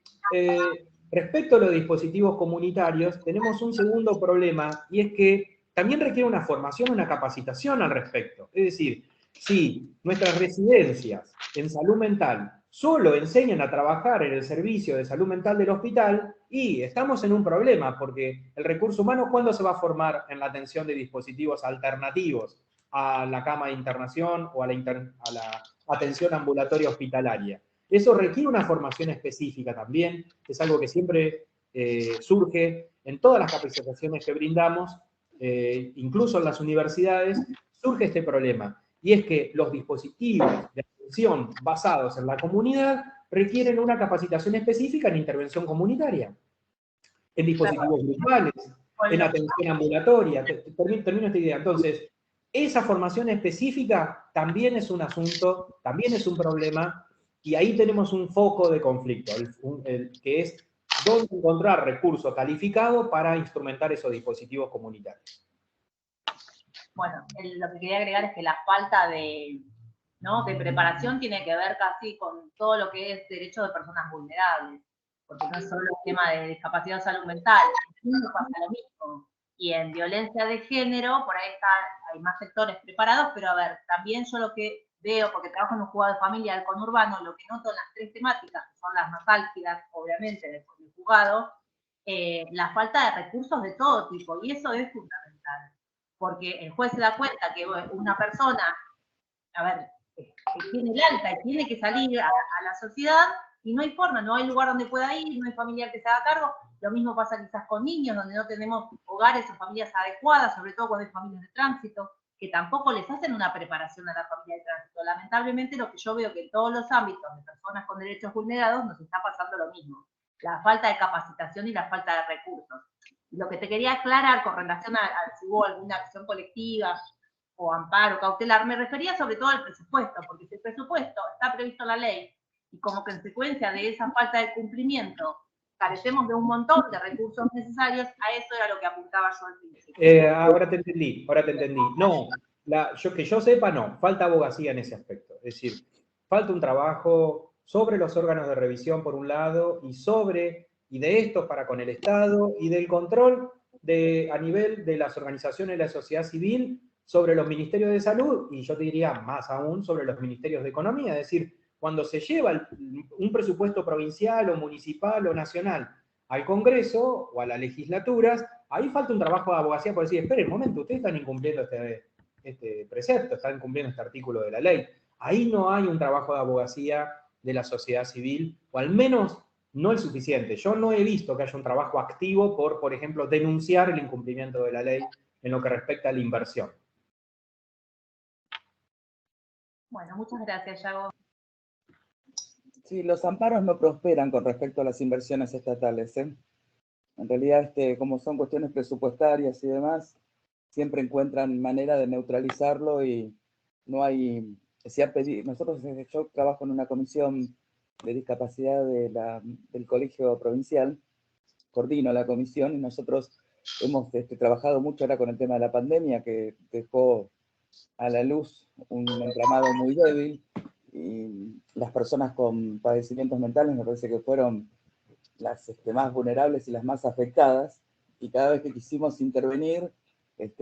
B: respecto a los dispositivos comunitarios, tenemos un segundo problema, y es que también requiere una formación, una capacitación al respecto. Es decir, si nuestras residencias en salud mental solo enseñan a trabajar en el servicio de salud mental del hospital, y estamos en un problema, porque el recurso humano, ¿cuándo se va a formar en la atención de dispositivos alternativos a la cama de internación o a la atención ambulatoria hospitalaria? Eso requiere una formación específica también, es algo que siempre surge en todas las capacitaciones que brindamos, incluso en las universidades, surge este problema. Y es que los dispositivos de atención basados en la comunidad requieren una capacitación específica en intervención comunitaria, en dispositivos grupales, en atención ambulatoria. Termino esta idea. Entonces, esa formación específica también es un asunto, también es un problema, y ahí tenemos un foco de conflicto, que es dónde encontrar recurso calificado para instrumentar esos dispositivos comunitarios.
D: Bueno, lo que quería agregar es que la falta de preparación tiene que ver casi con todo lo que es derecho de personas vulnerables, porque no es solo el tema de discapacidad o salud mental, en el mundo pasa lo mismo. Y en violencia de género, por ahí hay más sectores preparados, pero a ver, también yo lo que veo, porque trabajo en un juzgado de familia del conurbano, lo que noto en las tres temáticas, que son las más álgidas, obviamente, del juzgado, la falta de recursos de todo tipo, y eso es fundamental. Porque el juez se da cuenta que una persona, a ver, que tiene el alta y tiene que salir a la sociedad, y no hay forma, no hay lugar donde pueda ir, no hay familiar que se haga cargo. Lo mismo pasa quizás con niños, donde no tenemos hogares o familias adecuadas, sobre todo cuando hay familias de tránsito, que tampoco les hacen una preparación a la familia de tránsito. Lamentablemente, lo que yo veo que en todos los ámbitos de personas con derechos vulnerados nos está pasando lo mismo. La falta de capacitación y la falta de recursos. Lo que te quería aclarar con relación a si hubo alguna acción colectiva o amparo cautelar, me refería sobre todo al presupuesto, porque si el presupuesto está previsto en la ley y como consecuencia de esa falta de cumplimiento carecemos de un montón de recursos necesarios, a eso era lo que apuntaba yo al principio.
B: Ahora te entendí. No, que yo sepa, no, falta abogacía en ese aspecto. Es decir, falta un trabajo sobre los órganos de revisión, por un lado, y de estos para con el Estado, y del control a nivel de las organizaciones de la sociedad civil sobre los ministerios de salud, y yo te diría más aún sobre los ministerios de economía. Es decir, cuando se lleva un presupuesto provincial o municipal o nacional al Congreso o a las legislaturas, ahí falta un trabajo de abogacía por decir, esperen un momento, ustedes están incumpliendo este precepto, están incumpliendo este artículo de la ley. Ahí no hay un trabajo de abogacía de la sociedad civil, o al menos no el suficiente. Yo no he visto que haya un trabajo activo por ejemplo, denunciar el incumplimiento de la ley en lo que respecta a la inversión.
D: Bueno, muchas gracias, Yago.
C: Sí, los amparos no prosperan con respecto a las inversiones estatales, ¿eh? En realidad, como son cuestiones presupuestarias y demás, siempre encuentran manera de neutralizarlo y no hay... yo trabajo en una comisión de discapacidad del colegio provincial, coordino la comisión, y nosotros hemos trabajado mucho ahora con el tema de la pandemia, que dejó a la luz un entramado muy débil, y las personas con padecimientos mentales me parece que fueron las más vulnerables y las más afectadas, y cada vez que quisimos intervenir,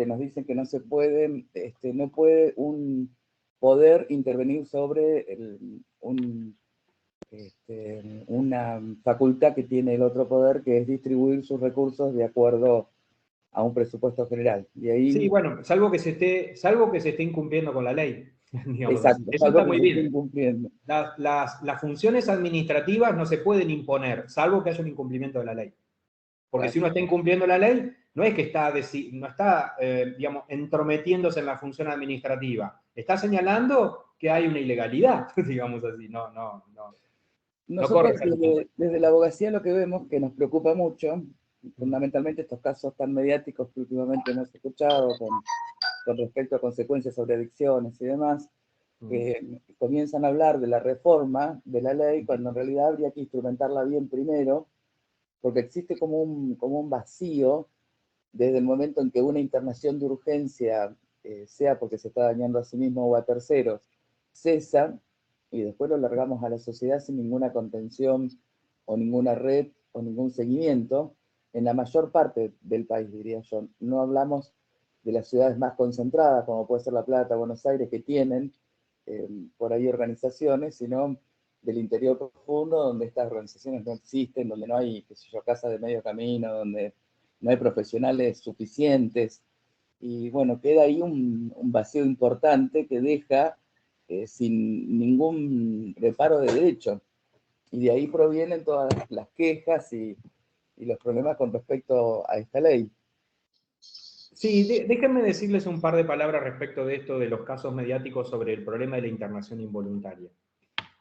C: nos dicen que no se puede, no puede un poder intervenir sobre una facultad que tiene el otro poder, que es distribuir sus recursos de acuerdo a un presupuesto general. Y ahí,
B: sí, bueno, salvo que se esté incumpliendo con la ley. digamos.
C: Exacto,
B: Eso
C: salvo
B: está
C: que
B: muy
C: se
B: bien.
C: estén cumpliendo.
B: Las funciones administrativas no se pueden imponer, salvo que haya un incumplimiento de la ley. Porque
C: Claro.
B: si uno está incumpliendo la ley, no es que está, no está digamos, entrometiéndose en la función administrativa. Está señalando que hay una ilegalidad, digamos así. No corre
C: Nosotros
B: esa línea.
C: desde la abogacía lo que vemos que nos preocupa mucho, fundamentalmente estos casos tan mediáticos que últimamente hemos escuchado con respecto a consecuencias sobre adicciones y demás, que comienzan a hablar de la reforma de la ley cuando en realidad habría que instrumentarla bien primero, porque existe como un vacío desde el momento en que una internación de urgencia, sea porque se está dañando a sí mismo o a terceros, cesa, y después lo largamos a la sociedad sin ninguna contención o ninguna red o ningún seguimiento, en la mayor parte del país, diría yo. No hablamos de las ciudades más concentradas, como puede ser La Plata, Buenos Aires, que tienen por ahí organizaciones, sino del interior profundo, donde estas organizaciones no existen, donde no hay, qué sé yo, casa de medio camino, donde no hay profesionales suficientes, y bueno, queda ahí un vacío importante que deja sin ningún reparo de derecho. Y de ahí provienen todas las quejas y los problemas con respecto a esta ley.
B: Sí, déjenme decirles un par de palabras respecto de esto, de los casos mediáticos sobre el problema de la internación involuntaria.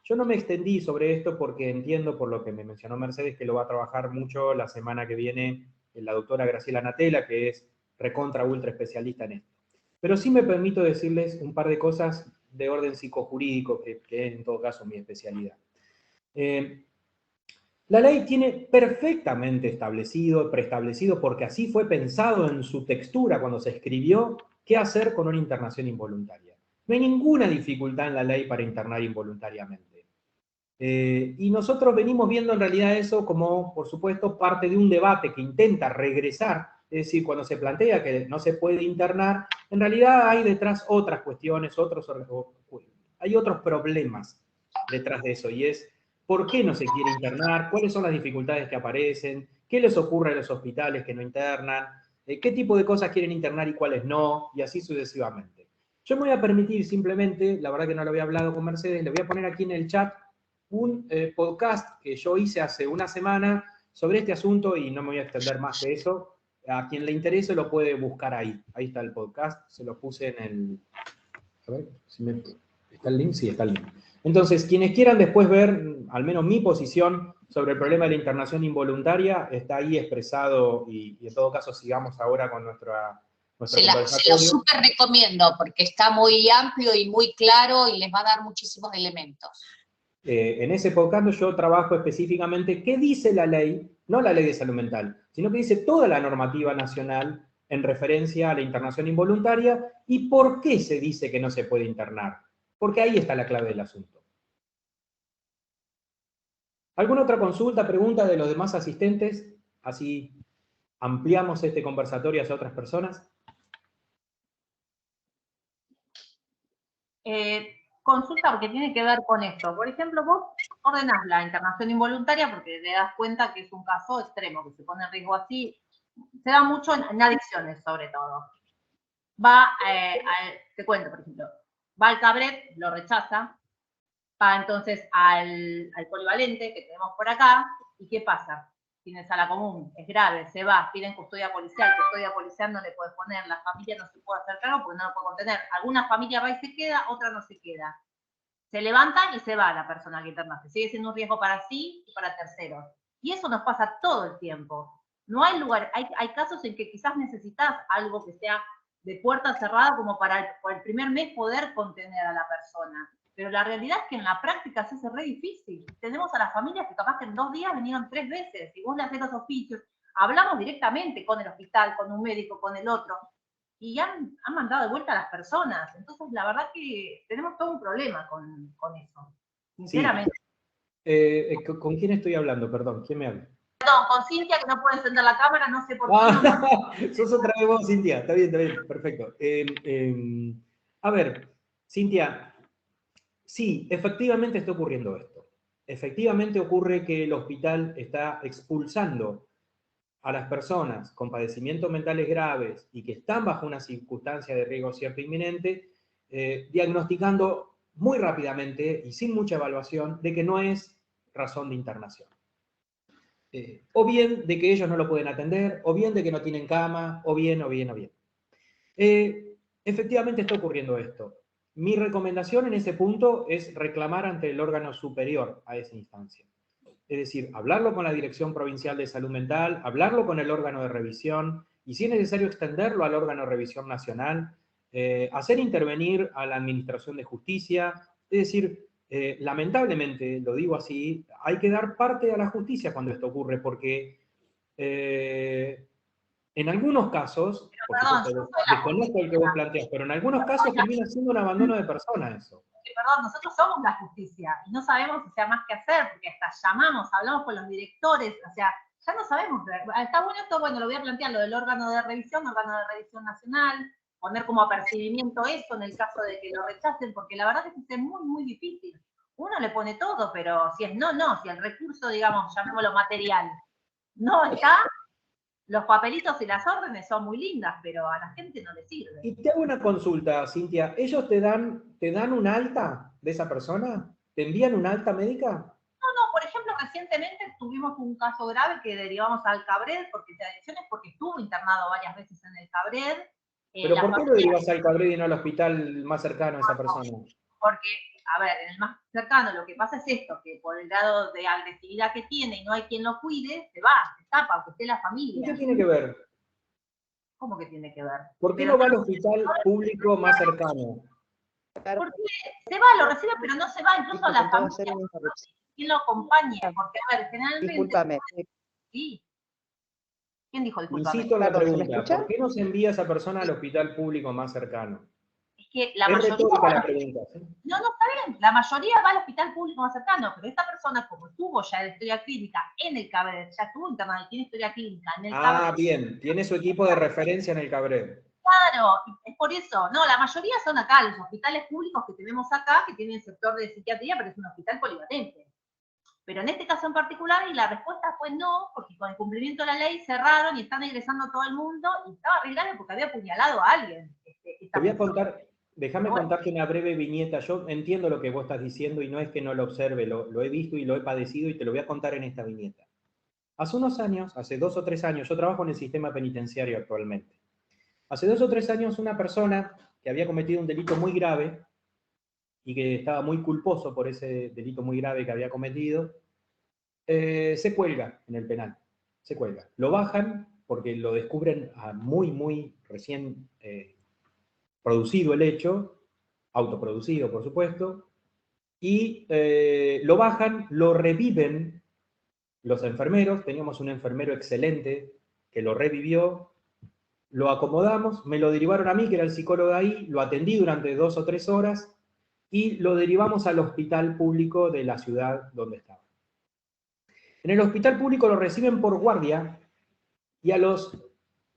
B: Yo no me extendí sobre esto porque entiendo, por lo que me mencionó Mercedes, que lo va a trabajar mucho la semana que viene la doctora Graciela Natela, que es recontra ultra especialista en esto. Pero sí me permito decirles un par de cosas de orden psicojurídico, que es en todo caso mi especialidad. La ley tiene perfectamente establecido, preestablecido, porque así fue pensado en su textura cuando se escribió, qué hacer con una internación involuntaria. No hay ninguna dificultad en la ley para internar involuntariamente. Y nosotros venimos viendo en realidad eso como, por supuesto, parte de un debate que intenta regresar, es decir, cuando se plantea que no se puede internar, en realidad hay detrás otras cuestiones, hay otros problemas detrás de eso, y es ¿por qué no se quiere internar? ¿Cuáles son las dificultades que aparecen? ¿Qué les ocurre a los hospitales que no internan? ¿Qué tipo de cosas quieren internar y cuáles no? Y así sucesivamente. Yo me voy a permitir simplemente, la verdad que no lo había hablado con Mercedes, le voy a poner aquí en el chat un podcast que yo hice hace una semana sobre este asunto y no me voy a extender más que eso. A quien le interese lo puede buscar ahí. Ahí está el podcast, se lo puse en el... A ver, ¿está el link? Sí, está el link. Entonces, quienes quieran después ver, al menos mi posición sobre el problema de la internación involuntaria, está ahí expresado y en todo caso sigamos ahora con nuestro conversatorio.
E: Se lo súper recomiendo porque está muy amplio y muy claro y les va a dar muchísimos elementos.
B: En ese podcast yo trabajo específicamente qué dice la ley, no la ley de salud mental, sino que dice toda la normativa nacional en referencia a la internación involuntaria y por qué se dice que no se puede internar. Porque ahí está la clave del asunto. ¿Alguna otra consulta, pregunta de los demás asistentes? Así ampliamos este conversatorio hacia otras personas.
D: Consulta porque tiene que ver con esto. Por ejemplo, vos ordenás la internación involuntaria porque te das cuenta que es un caso extremo, que se pone en riesgo así. Se da mucho en adicciones, sobre todo. Te cuento, por ejemplo, va al Cabret, lo rechaza, va entonces al polivalente que tenemos por acá, ¿y qué pasa? Tiene sala común, es grave, se va, piden custodia policial no le puede poner, la familia no se puede hacer cargo porque no lo puede contener. Alguna familia va y se queda, otra no se queda. Se levanta y se va la persona que internaste. Sigue siendo un riesgo para sí y para terceros. Y eso nos pasa todo el tiempo. No hay lugar, hay casos en que quizás necesitas algo que sea de puerta cerrada como para el primer mes poder contener a la persona. Pero la realidad es que en la práctica se hace re difícil. Tenemos a las familias que capaz que en 2 días vinieron 3 veces. Y vos le haces los oficios, hablamos directamente con el hospital, con un médico, con el otro. Y han mandado de vuelta a las personas. Entonces, la verdad que tenemos todo un problema con eso. Sinceramente.
B: Sí. ¿Con quién estoy hablando? Perdón, ¿quién me habla?
D: Perdón, con Cintia, que no puede encender la cámara, no sé por qué.
B: Sos otra vez vos, Cintia. Está bien, perfecto. A ver, Cintia, sí, efectivamente está ocurriendo esto. Efectivamente ocurre que el hospital está expulsando a las personas con padecimientos mentales graves y que están bajo una circunstancia de riesgo cierto inminente diagnosticando muy rápidamente y sin mucha evaluación de que no es razón de internación. O bien de que ellos no lo pueden atender, o bien de que no tienen cama, o bien. Efectivamente está ocurriendo esto. Mi recomendación en ese punto es reclamar ante el órgano superior a esa instancia. Es decir, hablarlo con la Dirección Provincial de Salud Mental, hablarlo con el órgano de revisión, y si es necesario extenderlo al órgano de revisión nacional, hacer intervenir a la Administración de Justicia. Es decir, lamentablemente, lo digo así, hay que dar parte a la justicia cuando esto ocurre, porque en algunos casos, por supuesto, desconozco el que vos planteas, pero en algunos casos termina siendo un abandono de persona eso.
D: Perdón, nosotros somos la justicia y no sabemos, o sea, más qué hacer, porque hasta llamamos, hablamos con los directores, o sea, ya no sabemos. Está bueno esto, bueno, lo voy a plantear, lo del órgano de revisión nacional, poner como apercibimiento eso en el caso de que lo rechacen, porque la verdad es que es muy, muy difícil. Uno le pone todo, pero si es no, si el recurso, digamos, llamémoslo material, no está, los papelitos y las órdenes son muy lindas, pero a la gente no le sirve.
B: Y te hago una consulta, Cintia. ¿Ellos te dan un alta de esa persona? ¿Te envían un alta médica?
D: No, por ejemplo, recientemente tuvimos un caso grave que derivamos al Cabred, porque de adicciones, porque estuvo internado varias veces en el Cabred.
B: ¿Pero por qué lo derivas al Cabred y no al hospital más cercano a esa persona?
D: Porque, a ver, en el más cercano lo que pasa es esto, que por el grado de agresividad que tiene y no hay quien lo cuide, se escapa, aunque esté la familia.
B: ¿Y qué tiene que ver?
D: ¿Cómo que tiene que ver?
B: ¿Por qué no va al hospital público más cercano?
D: Porque se va, lo recibe, pero no se va, incluso a la familia. ¿Quién lo acompañe? Porque, a ver, generalmente...
F: Discúlpame.
D: Sí. ¿Quién dijo discúlpame?
B: Insisto en la
F: Perdón, ¿se me
B: pregunta,
F: escucha?
B: ¿por qué no se envía a esa persona al hospital público más cercano?
D: Es que la
B: Es
D: mayoría...
B: retórica la pregunta, ¿sí?
D: No, está bien, la mayoría va al hospital público más cercano, pero esta persona, como estuvo ya en historia clínica en el Cabred, ya estuvo internada y tiene historia clínica en el Cabred...
B: Ah, bien, tiene su equipo de referencia en el Cabred.
D: Claro, es por eso. No, la mayoría son acá, los hospitales públicos que tenemos acá, que tienen sector de psiquiatría, pero es un hospital polivalente. Pero en este caso en particular, y la respuesta fue no, porque con el cumplimiento de la ley cerraron y están egresando todo el mundo, y estaba re grave porque había apuñalado a alguien.
B: Te voy a contar, déjame contarte una breve viñeta. Yo entiendo lo que vos estás diciendo y no es que no lo observe, lo he visto y lo he padecido y te lo voy a contar en esta viñeta. Hace unos años, hace 2 o 3 años, yo trabajo en el sistema penitenciario actualmente. Hace 2 o 3 años una persona que había cometido un delito muy grave y que estaba muy culposo por ese delito muy grave que había cometido, se cuelga en el penal. Se cuelga. Lo bajan porque lo descubren muy recién producido el hecho, autoproducido por supuesto, y lo bajan, lo reviven los enfermeros. Teníamos un enfermero excelente que lo revivió, lo acomodamos, me lo derivaron a mí, que era el psicólogo de ahí, lo atendí durante 2 o 3 horas y lo derivamos al hospital público de la ciudad donde estaba. En el hospital público lo reciben por guardia y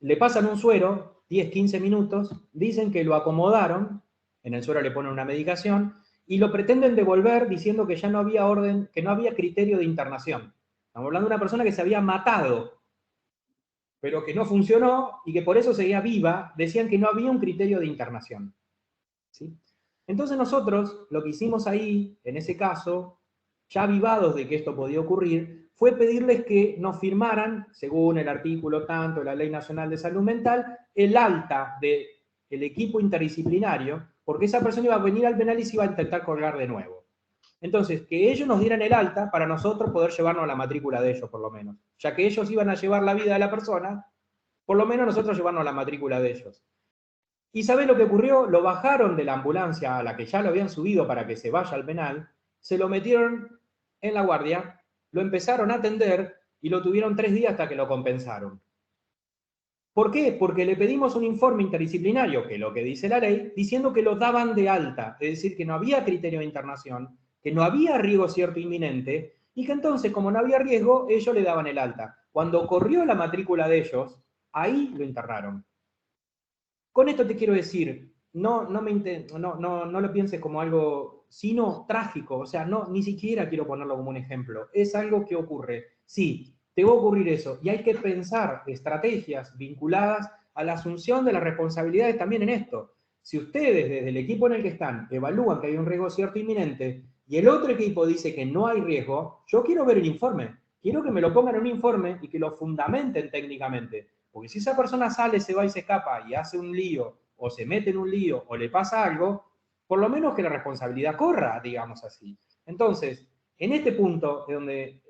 B: le pasan un suero, 10, 15 minutos, dicen que lo acomodaron, en el suero le ponen una medicación, y lo pretenden devolver diciendo que ya no había orden, que no había criterio de internación. Estamos hablando de una persona que se había matado, pero que no funcionó y que por eso seguía viva. Decían que no había un criterio de internación. ¿Sí? Entonces nosotros lo que hicimos ahí, en ese caso, ya avivados de que esto podía ocurrir, fue pedirles que nos firmaran, según el artículo tanto de la Ley Nacional de Salud Mental, el alta del equipo interdisciplinario, porque esa persona iba a venir al penal y se iba a intentar colgar de nuevo. Entonces, que ellos nos dieran el alta para nosotros poder llevarnos a la matrícula de ellos, por lo menos. Ya que ellos iban a llevar la vida de la persona, por lo menos nosotros llevarnos a la matrícula de ellos. ¿Y sabés lo que ocurrió? Lo bajaron de la ambulancia a la que ya lo habían subido para que se vaya al penal, se lo metieron en la guardia, lo empezaron a atender y lo tuvieron 3 días hasta que lo compensaron. ¿Por qué? Porque le pedimos un informe interdisciplinario, que es lo que dice la ley, diciendo que lo daban de alta, es decir, que no había criterio de internación, que no había riesgo cierto inminente, y que entonces, como no había riesgo, ellos le daban el alta. Cuando corrió la matrícula de ellos, ahí lo internaron. Con esto te quiero decir, no lo pienses como algo, sino trágico, o sea, ni siquiera quiero ponerlo como un ejemplo, es algo que ocurre. Sí, te va a ocurrir eso, y hay que pensar estrategias vinculadas a la asunción de las responsabilidades también en esto. Si ustedes desde el equipo en el que están evalúan que hay un riesgo cierto inminente y el otro equipo dice que no hay riesgo, yo quiero ver el informe. Quiero que me lo pongan en un informe y que lo fundamenten técnicamente. Porque si esa persona sale, se va y se escapa y hace un lío, o se mete en un lío, o le pasa algo, por lo menos que la responsabilidad corra, digamos así. Entonces, en este punto, donde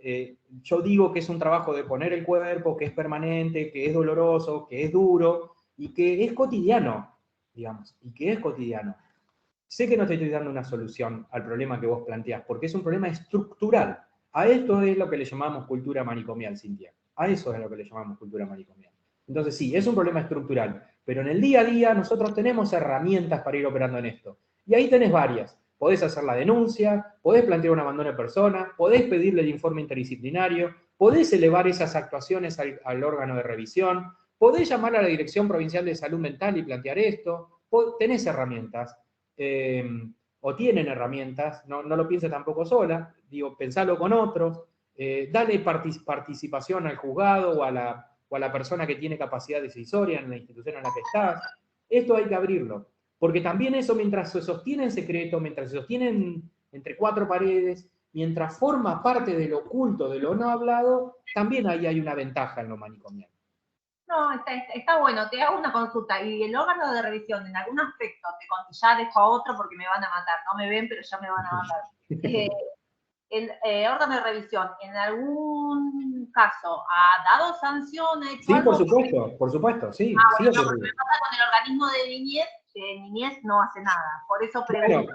B: yo digo que es un trabajo de poner el cuerpo, que es permanente, que es doloroso, que es duro, y que es cotidiano, digamos, y que es cotidiano. Sé que no te estoy dando una solución al problema que vos planteás, porque es un problema estructural. A esto es lo que le llamamos cultura manicomial, Cintia. A eso es lo que le llamamos cultura manicomial. Entonces sí, es un problema estructural, pero en el día a día nosotros tenemos herramientas para ir operando en esto. Y ahí tenés varias. Podés hacer la denuncia, podés plantear un abandono de persona, podés pedirle el informe interdisciplinario, podés elevar esas actuaciones al órgano de revisión, podés llamar a la Dirección Provincial de Salud Mental y plantear esto. Tenés herramientas. O tienen herramientas, no lo pienses tampoco sola, digo, pensalo con otros, dale participación al juzgado o a la persona que tiene capacidad decisoria en la institución en la que estás. Esto hay que abrirlo, porque también eso, mientras se sostiene en secreto, mientras se sostiene entre cuatro paredes, mientras forma parte de lo oculto, de lo no hablado, también ahí hay una ventaja en lo manicomial.
D: No, está bueno, te hago una consulta. Y el órgano de revisión, en algún aspecto, ya dejo a otro porque me van a matar. No me ven, pero ya me van a matar. El órgano de revisión, ¿en algún caso ha dado sanciones?
B: Sí, por supuesto, sí.
D: Bueno,
B: sí,
D: no, porque me pasa con el organismo de niñez, que niñez no hace nada. Por eso pregunto.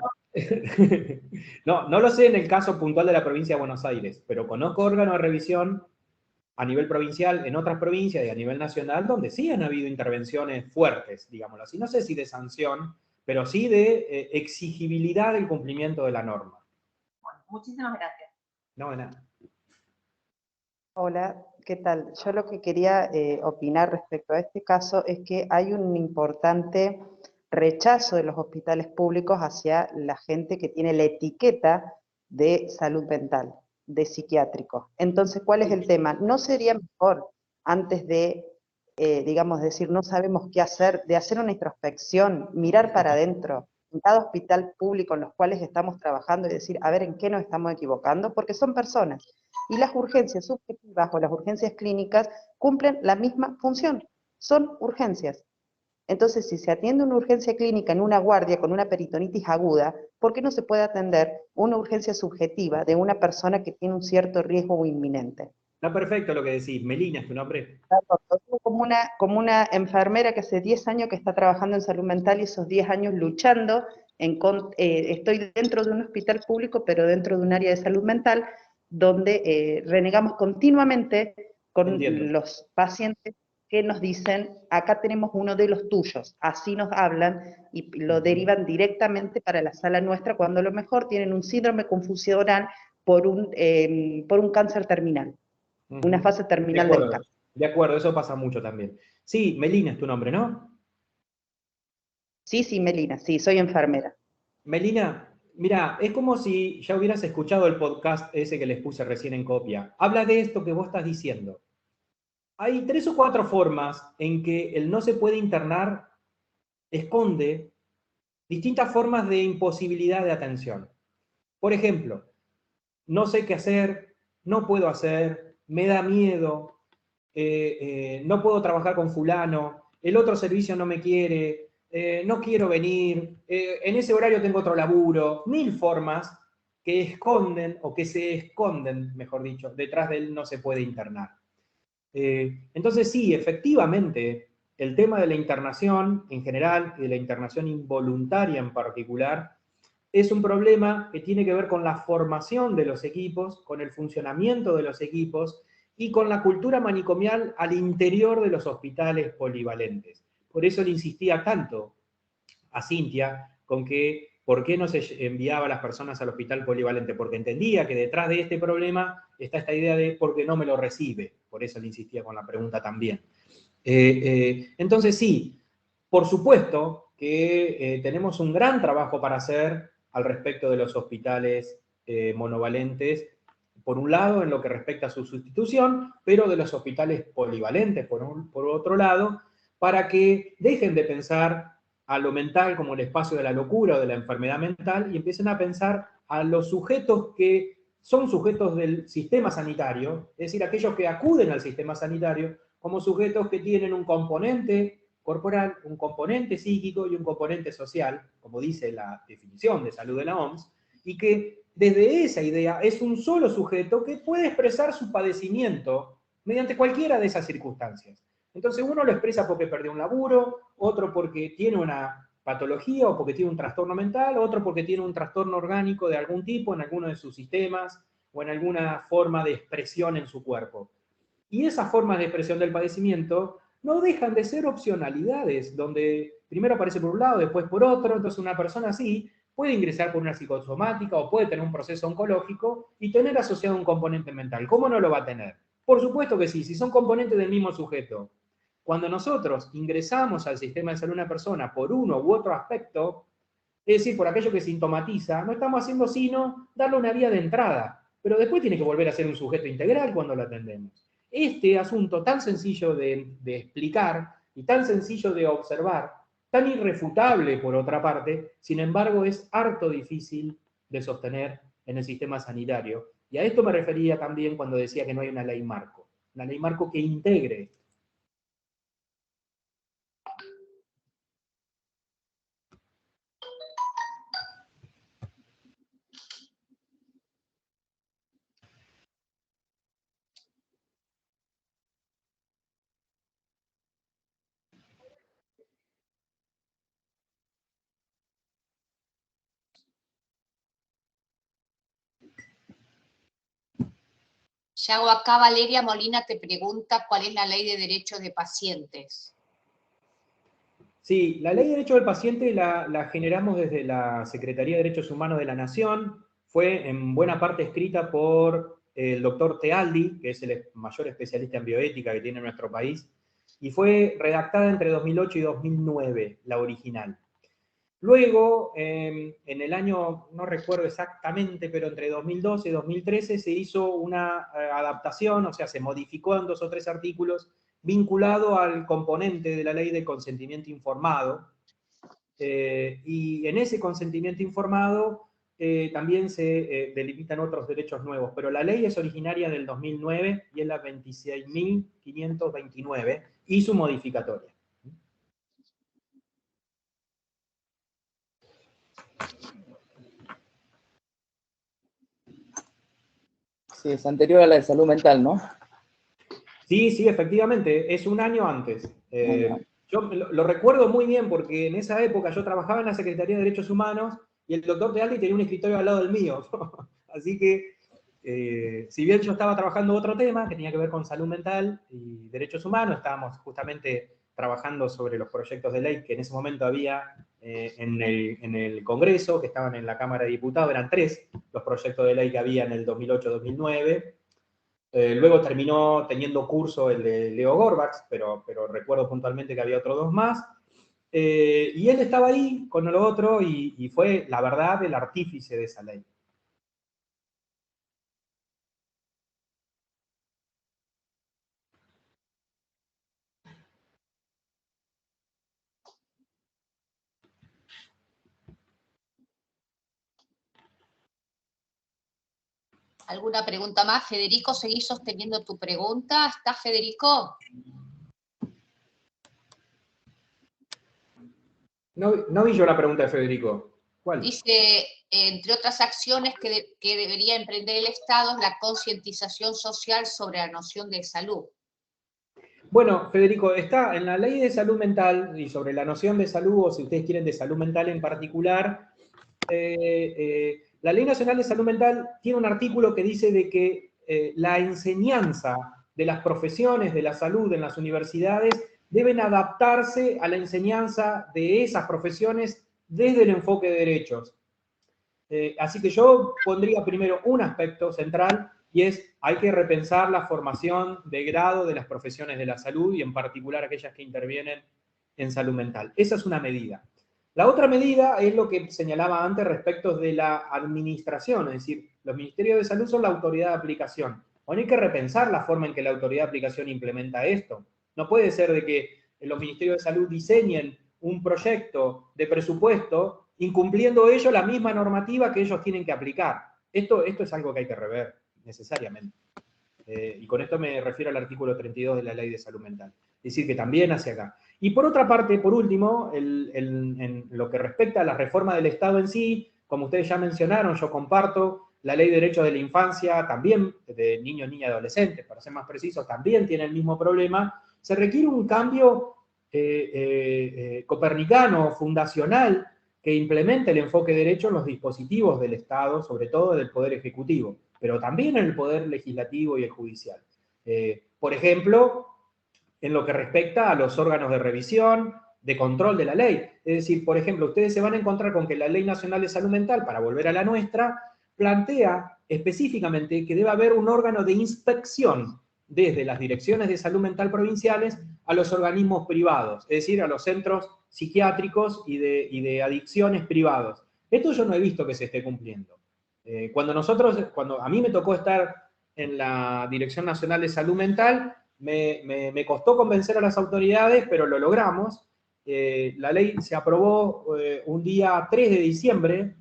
B: Bueno, no lo sé en el caso puntual de la provincia de Buenos Aires, pero conozco órganos de revisión a nivel provincial, en otras provincias y a nivel nacional, donde sí han habido intervenciones fuertes, digámoslo así. No sé si de sanción, pero sí de exigibilidad del cumplimiento de la norma.
D: Bueno, muchísimas gracias.
B: No, de nada.
F: Hola, ¿qué tal? Yo lo que quería opinar respecto a este caso es que hay un importante rechazo de los hospitales públicos hacia la gente que tiene la etiqueta de salud mental, de psiquiátrico. Entonces, ¿cuál es el tema? ¿No sería mejor, antes de, digamos, decir, no sabemos qué hacer, de hacer una introspección, mirar para adentro, en cada hospital público en los cuales estamos trabajando y decir, a ver, ¿en qué nos estamos equivocando? Porque son personas. Y las urgencias subjetivas o las urgencias clínicas cumplen la misma función, son urgencias. Entonces, si se atiende una urgencia clínica en una guardia con una peritonitis aguda, ¿por qué no se puede atender una urgencia subjetiva de una persona que tiene un cierto riesgo inminente?
B: Está perfecto lo que decís. Melina es tu nombre.
F: Como una enfermera que hace 10 años que está trabajando en salud mental y esos 10 años luchando, estoy dentro de un hospital público, pero dentro de un área de salud mental, donde renegamos continuamente con
B: Entiendo.
F: los pacientes que nos dicen, acá tenemos uno de los tuyos, así nos hablan y lo derivan directamente para la sala nuestra, cuando a lo mejor tienen un síndrome confusional por un cáncer terminal, una fase terminal del cáncer.
B: De acuerdo, eso pasa mucho también. Sí, Melina es tu nombre, ¿no?
F: Sí, Melina, sí, soy enfermera.
B: Melina, mira, es como si ya hubieras escuchado el podcast ese que les puse recién en copia. Habla de esto que vos estás diciendo. Hay 3 o 4 formas en que el no se puede internar esconde distintas formas de imposibilidad de atención. Por ejemplo, no sé qué hacer, no puedo hacer, me da miedo, no puedo trabajar con fulano, el otro servicio no me quiere, no quiero venir, en ese horario tengo otro laburo, 1000 formas que esconden, o que se esconden, mejor dicho, detrás de él no se puede internar. Entonces sí, efectivamente, el tema de la internación en general, y de la internación involuntaria en particular, es un problema que tiene que ver con la formación de los equipos, con el funcionamiento de los equipos y con la cultura manicomial al interior de los hospitales polivalentes. Por eso le insistía tanto a Cintia con que por qué no se enviaba a las personas al hospital polivalente, porque entendía que detrás de este problema está esta idea de por qué no me lo recibe. Por eso le insistía con la pregunta también. Entonces sí, por supuesto que tenemos un gran trabajo para hacer al respecto de los hospitales monovalentes, por un lado en lo que respecta a su sustitución, pero de los hospitales polivalentes por otro lado, para que dejen de pensar a lo mental como el espacio de la locura o de la enfermedad mental y empiecen a pensar a los sujetos que son sujetos del sistema sanitario, es decir, aquellos que acuden al sistema sanitario como sujetos que tienen un componente corporal, un componente psíquico y un componente social, como dice la definición de salud de la OMS, y que desde esa idea es un solo sujeto que puede expresar su padecimiento mediante cualquiera de esas circunstancias. Entonces uno lo expresa porque perdió un laburo, otro porque tiene una patología o porque tiene un trastorno mental, otro porque tiene un trastorno orgánico de algún tipo en alguno de sus sistemas o en alguna forma de expresión en su cuerpo. Y esas formas de expresión del padecimiento no dejan de ser opcionalidades, donde primero aparece por un lado, después por otro, entonces una persona así puede ingresar por una psicosomática o puede tener un proceso oncológico y tener asociado un componente mental. ¿Cómo no lo va a tener? Por supuesto que sí, si son componentes del mismo sujeto. Cuando nosotros ingresamos al sistema de salud de una persona por uno u otro aspecto, es decir, por aquello que sintomatiza, no estamos haciendo sino darle una vía de entrada, pero después tiene que volver a ser un sujeto integral cuando lo atendemos. Este asunto tan sencillo de explicar y tan sencillo de observar, tan irrefutable por otra parte, sin embargo es harto difícil de sostener en el sistema sanitario. Y a esto me refería también cuando decía que no hay una ley marco que integre.
E: Yago, acá Valeria Molina te pregunta cuál es la ley de derechos de pacientes.
B: Sí, la ley de derechos del paciente la generamos desde la Secretaría de Derechos Humanos de la Nación, fue en buena parte escrita por el doctor Tealdi, que es el mayor especialista en bioética que tiene nuestro país, y fue redactada entre 2008 y 2009, la original. Luego, en el año, no recuerdo exactamente, pero entre 2012 y 2013 se hizo una adaptación, o sea, se modificó en 2 o 3 artículos vinculado al componente de la ley de consentimiento informado. Y en ese consentimiento informado también se delimitan otros derechos nuevos, pero la ley es originaria del 2009 y es la 26.529 y su modificatoria.
C: Sí, es anterior a la de salud mental, ¿no?
B: Sí, sí, efectivamente, es un año antes. Yo lo recuerdo muy bien porque en esa época yo trabajaba en la Secretaría de Derechos Humanos y el doctor Tealdi tenía un escritorio al lado del mío. Así que, si bien yo estaba trabajando otro tema que tenía que ver con salud mental y derechos humanos, estábamos justamente trabajando sobre los proyectos de ley que en ese momento había en el Congreso, que estaban en la Cámara de Diputados, eran 3 los proyectos de ley que había en el 2008-2009. Luego terminó teniendo curso el de Leo Gorbax, pero recuerdo puntualmente que había otros 2 más. Y él estaba ahí con lo otro y fue, la verdad, el artífice de esa ley.
E: ¿Alguna pregunta más? Federico, ¿seguís sosteniendo tu pregunta? ¿Estás, Federico?
B: No vi yo la pregunta de Federico. ¿Cuál?
E: Dice, entre otras acciones que debería emprender el Estado es la concientización social sobre la noción de salud.
B: Bueno, Federico, está en la ley de salud mental y sobre la noción de salud, o si ustedes quieren de salud mental en particular, la Ley Nacional de Salud Mental tiene un artículo que dice de que la enseñanza de las profesiones de la salud en las universidades deben adaptarse a la enseñanza de esas profesiones desde el enfoque de derechos. Así que yo pondría primero un aspecto central y es, hay que repensar la formación de grado de las profesiones de la salud y en particular aquellas que intervienen en salud mental. Esa es una medida. La otra medida es lo que señalaba antes respecto de la administración, es decir, los ministerios de salud son la autoridad de aplicación. Bueno, hay que repensar la forma en que la autoridad de aplicación implementa esto. No puede ser de que los ministerios de salud diseñen un proyecto de presupuesto incumpliendo ellos la misma normativa que ellos tienen que aplicar. Esto es algo que hay que rever necesariamente. Y con esto me refiero al artículo 32 de la Ley de Salud Mental. Es decir, que también hacia acá. Y por otra parte, por último, en lo que respecta a la reforma del Estado en sí, como ustedes ya mencionaron, yo comparto, la Ley de Derechos de la Infancia, también de niños, niñas y adolescentes, para ser más precisos, también tiene el mismo problema. Se requiere un cambio copernicano, fundacional, que implemente el enfoque derecho en los dispositivos del Estado, sobre todo del Poder Ejecutivo, pero también en el Poder Legislativo y el Judicial. Por ejemplo, en lo que respecta a los órganos de revisión, de control de la ley. Es decir, por ejemplo, ustedes se van a encontrar con que la Ley Nacional de Salud Mental, para volver a la nuestra, plantea específicamente que debe haber un órgano de inspección desde las direcciones de salud mental provinciales a los organismos privados, es decir, a los centros psiquiátricos y de adicciones privados. Esto yo no he visto que se esté cumpliendo. Cuando a mí me tocó estar en la Dirección Nacional de Salud Mental, me costó convencer a las autoridades, pero lo logramos. La ley se aprobó un día 3 de diciembre,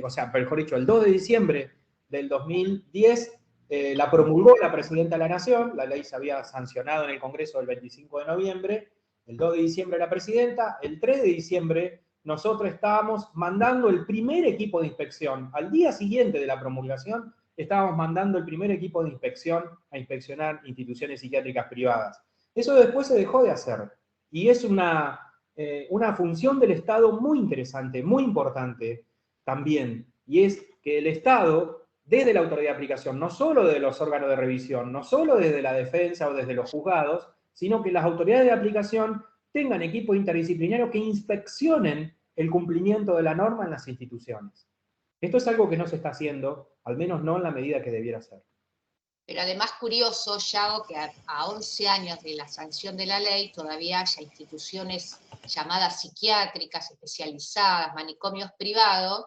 B: o sea, mejor dicho, el 2 de diciembre del 2010, la promulgó la Presidenta de la Nación, la ley se había sancionado en el Congreso el 25 de noviembre, el 2 de diciembre la Presidenta, el 3 de diciembre nosotros estábamos mandando el primer equipo de inspección. Al día siguiente de la promulgación, estábamos mandando el primer equipo de inspección a inspeccionar instituciones psiquiátricas privadas. Eso después se dejó de hacer. Y es una función del Estado muy interesante, muy importante también. Y es que el Estado, desde la autoridad de aplicación, no solo de los órganos de revisión, no solo desde la defensa o desde los juzgados, sino que las autoridades de aplicación tengan equipos interdisciplinarios que inspeccionen el cumplimiento de la norma en las instituciones. Esto es algo que no se está haciendo, al menos no en la medida que debiera ser.
E: Pero además curioso, Yago, que a 11 años de la sanción de la ley todavía haya instituciones llamadas psiquiátricas, especializadas, manicomios privados,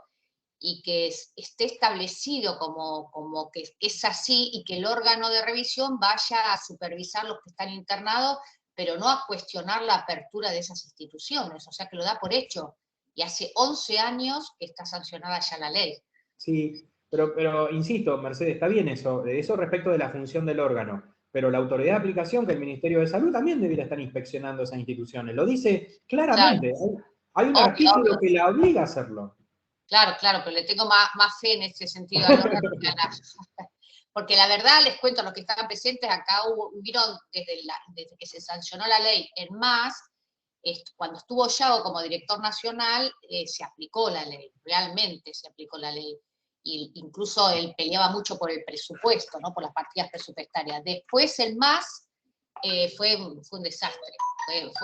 E: y que esté establecido como que es así y que el órgano de revisión vaya a supervisar los que están internados, pero no a cuestionar la apertura de esas instituciones, o sea que lo da por hecho. Y hace 11 años que está sancionada ya la ley.
B: Sí, pero insisto, Mercedes, está bien eso respecto de la función del órgano, pero la autoridad de aplicación, que el Ministerio de Salud también debiera estar inspeccionando esas instituciones, lo dice claramente, claro. Hay un artículo que la obliga a hacerlo.
E: Claro, pero le tengo más fe en ese sentido al órgano que a la... Porque la verdad, les cuento a los que están presentes, acá hubieron, desde que se sancionó la ley en más, cuando estuvo Yago como director nacional, se aplicó la ley, realmente se aplicó la ley. Y incluso él peleaba mucho por el presupuesto, ¿no? Por las partidas presupuestarias. Después el más fue un desastre.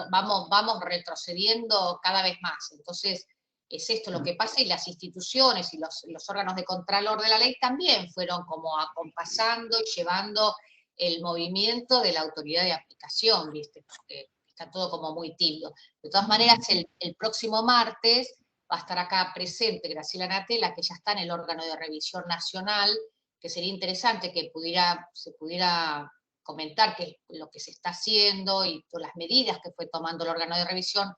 E: Vamos retrocediendo cada vez más. Entonces, es esto lo que pasa, y las instituciones y los órganos de contralor de la ley también fueron como acompasando y llevando el movimiento de la autoridad de aplicación, ¿viste? Porque está todo como muy tibio. De todas maneras, el próximo martes va a estar acá presente Graciela Natela, que ya está en el órgano de revisión nacional, que sería interesante que se pudiera comentar qué es lo que se está haciendo y todas las medidas que fue tomando el órgano de revisión,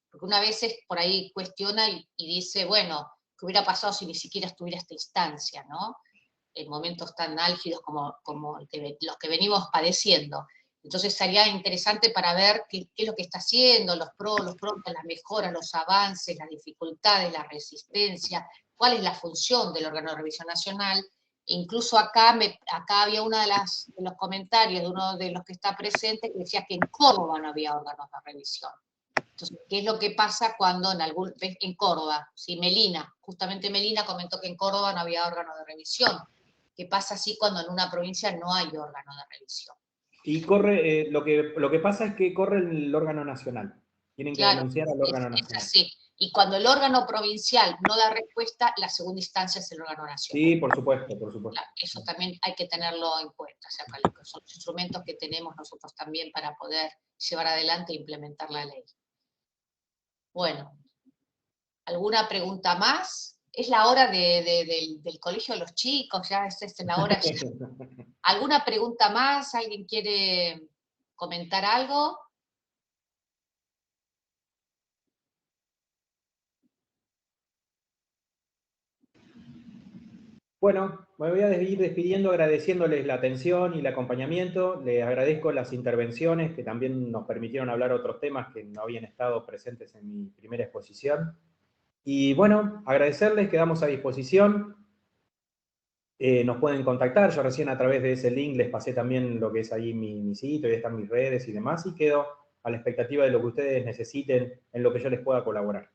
E: porque una vez por ahí cuestiona y dice, bueno, ¿qué hubiera pasado si ni siquiera estuviera esta instancia, ¿no? En momentos tan álgidos como los que venimos padeciendo. Entonces sería interesante para ver qué es lo que está haciendo, los pros, los contras, las mejoras, los avances, las dificultades, la resistencia, cuál es la función del órgano de revisión nacional. Incluso acá había uno de los comentarios de uno de los que está presente que decía que en Córdoba no había órganos de revisión. Entonces, ¿qué es lo que pasa cuando en Córdoba? Sí, justamente Melina comentó que en Córdoba no había órgano de revisión. ¿Qué pasa así cuando en una provincia no hay órgano de revisión?
B: Y corre, lo que pasa es que corre el órgano nacional. Tienen que denunciar al órgano nacional.
E: Es así. Y cuando el órgano provincial no da respuesta, la segunda instancia es el órgano nacional.
B: Sí, por supuesto.
E: Claro, eso también hay que tenerlo en cuenta. O sea, son los instrumentos que tenemos nosotros también para poder llevar adelante e implementar la ley. Bueno, ¿alguna pregunta más? Es la hora del colegio de los chicos, ya es la hora. ¿Alguna pregunta más? ¿Alguien quiere comentar algo?
B: Bueno, me voy a ir despidiendo agradeciéndoles la atención y el acompañamiento. Les agradezco las intervenciones que también nos permitieron hablar otros temas que no habían estado presentes en mi primera exposición. Y bueno, agradecerles, quedamos a disposición. Nos pueden contactar, yo recién a través de ese link les pasé también lo que es ahí mi sitio, y están mis redes y demás, y quedo a la expectativa de lo que ustedes necesiten, en lo que yo les pueda colaborar.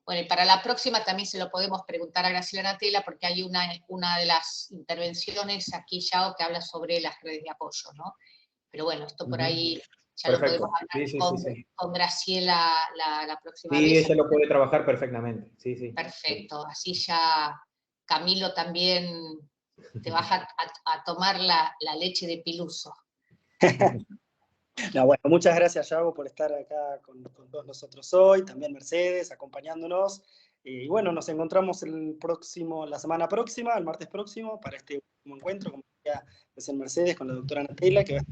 E: Bueno, y para la próxima también se lo podemos preguntar a Graciela Natella, porque hay una de las intervenciones aquí, Yao, que habla sobre las redes de apoyo, ¿no? Pero bueno, esto por ahí ya
B: Perfecto.
E: lo podemos hablar
B: Sí.
E: con Graciela la próxima
B: Sí,
E: vez.
B: ella lo puede trabajar perfectamente. Sí.
E: Perfecto, así ya Camilo también te vas a tomar la leche de Piluso.
A: No, bueno, muchas gracias, Yago, por estar acá con todos nosotros hoy, también Mercedes, acompañándonos. Y bueno, nos encontramos la semana próxima, el martes próximo, para este último encuentro, como decía recién Mercedes, con la doctora Natella, que va a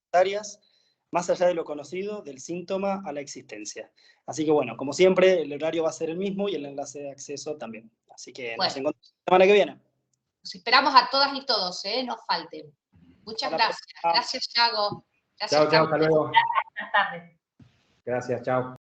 A: estar áreas, más allá de lo conocido, del síntoma a la existencia. Así que bueno, como siempre, el horario va a ser el mismo y el enlace de acceso también. Así que nos encontramos la semana que viene.
E: Los esperamos a todas y todos, no falten. Muchas gracias. Gracias, Yago. Gracias,
B: Chao, hasta luego.
D: Buenas tardes.
B: Gracias, chao.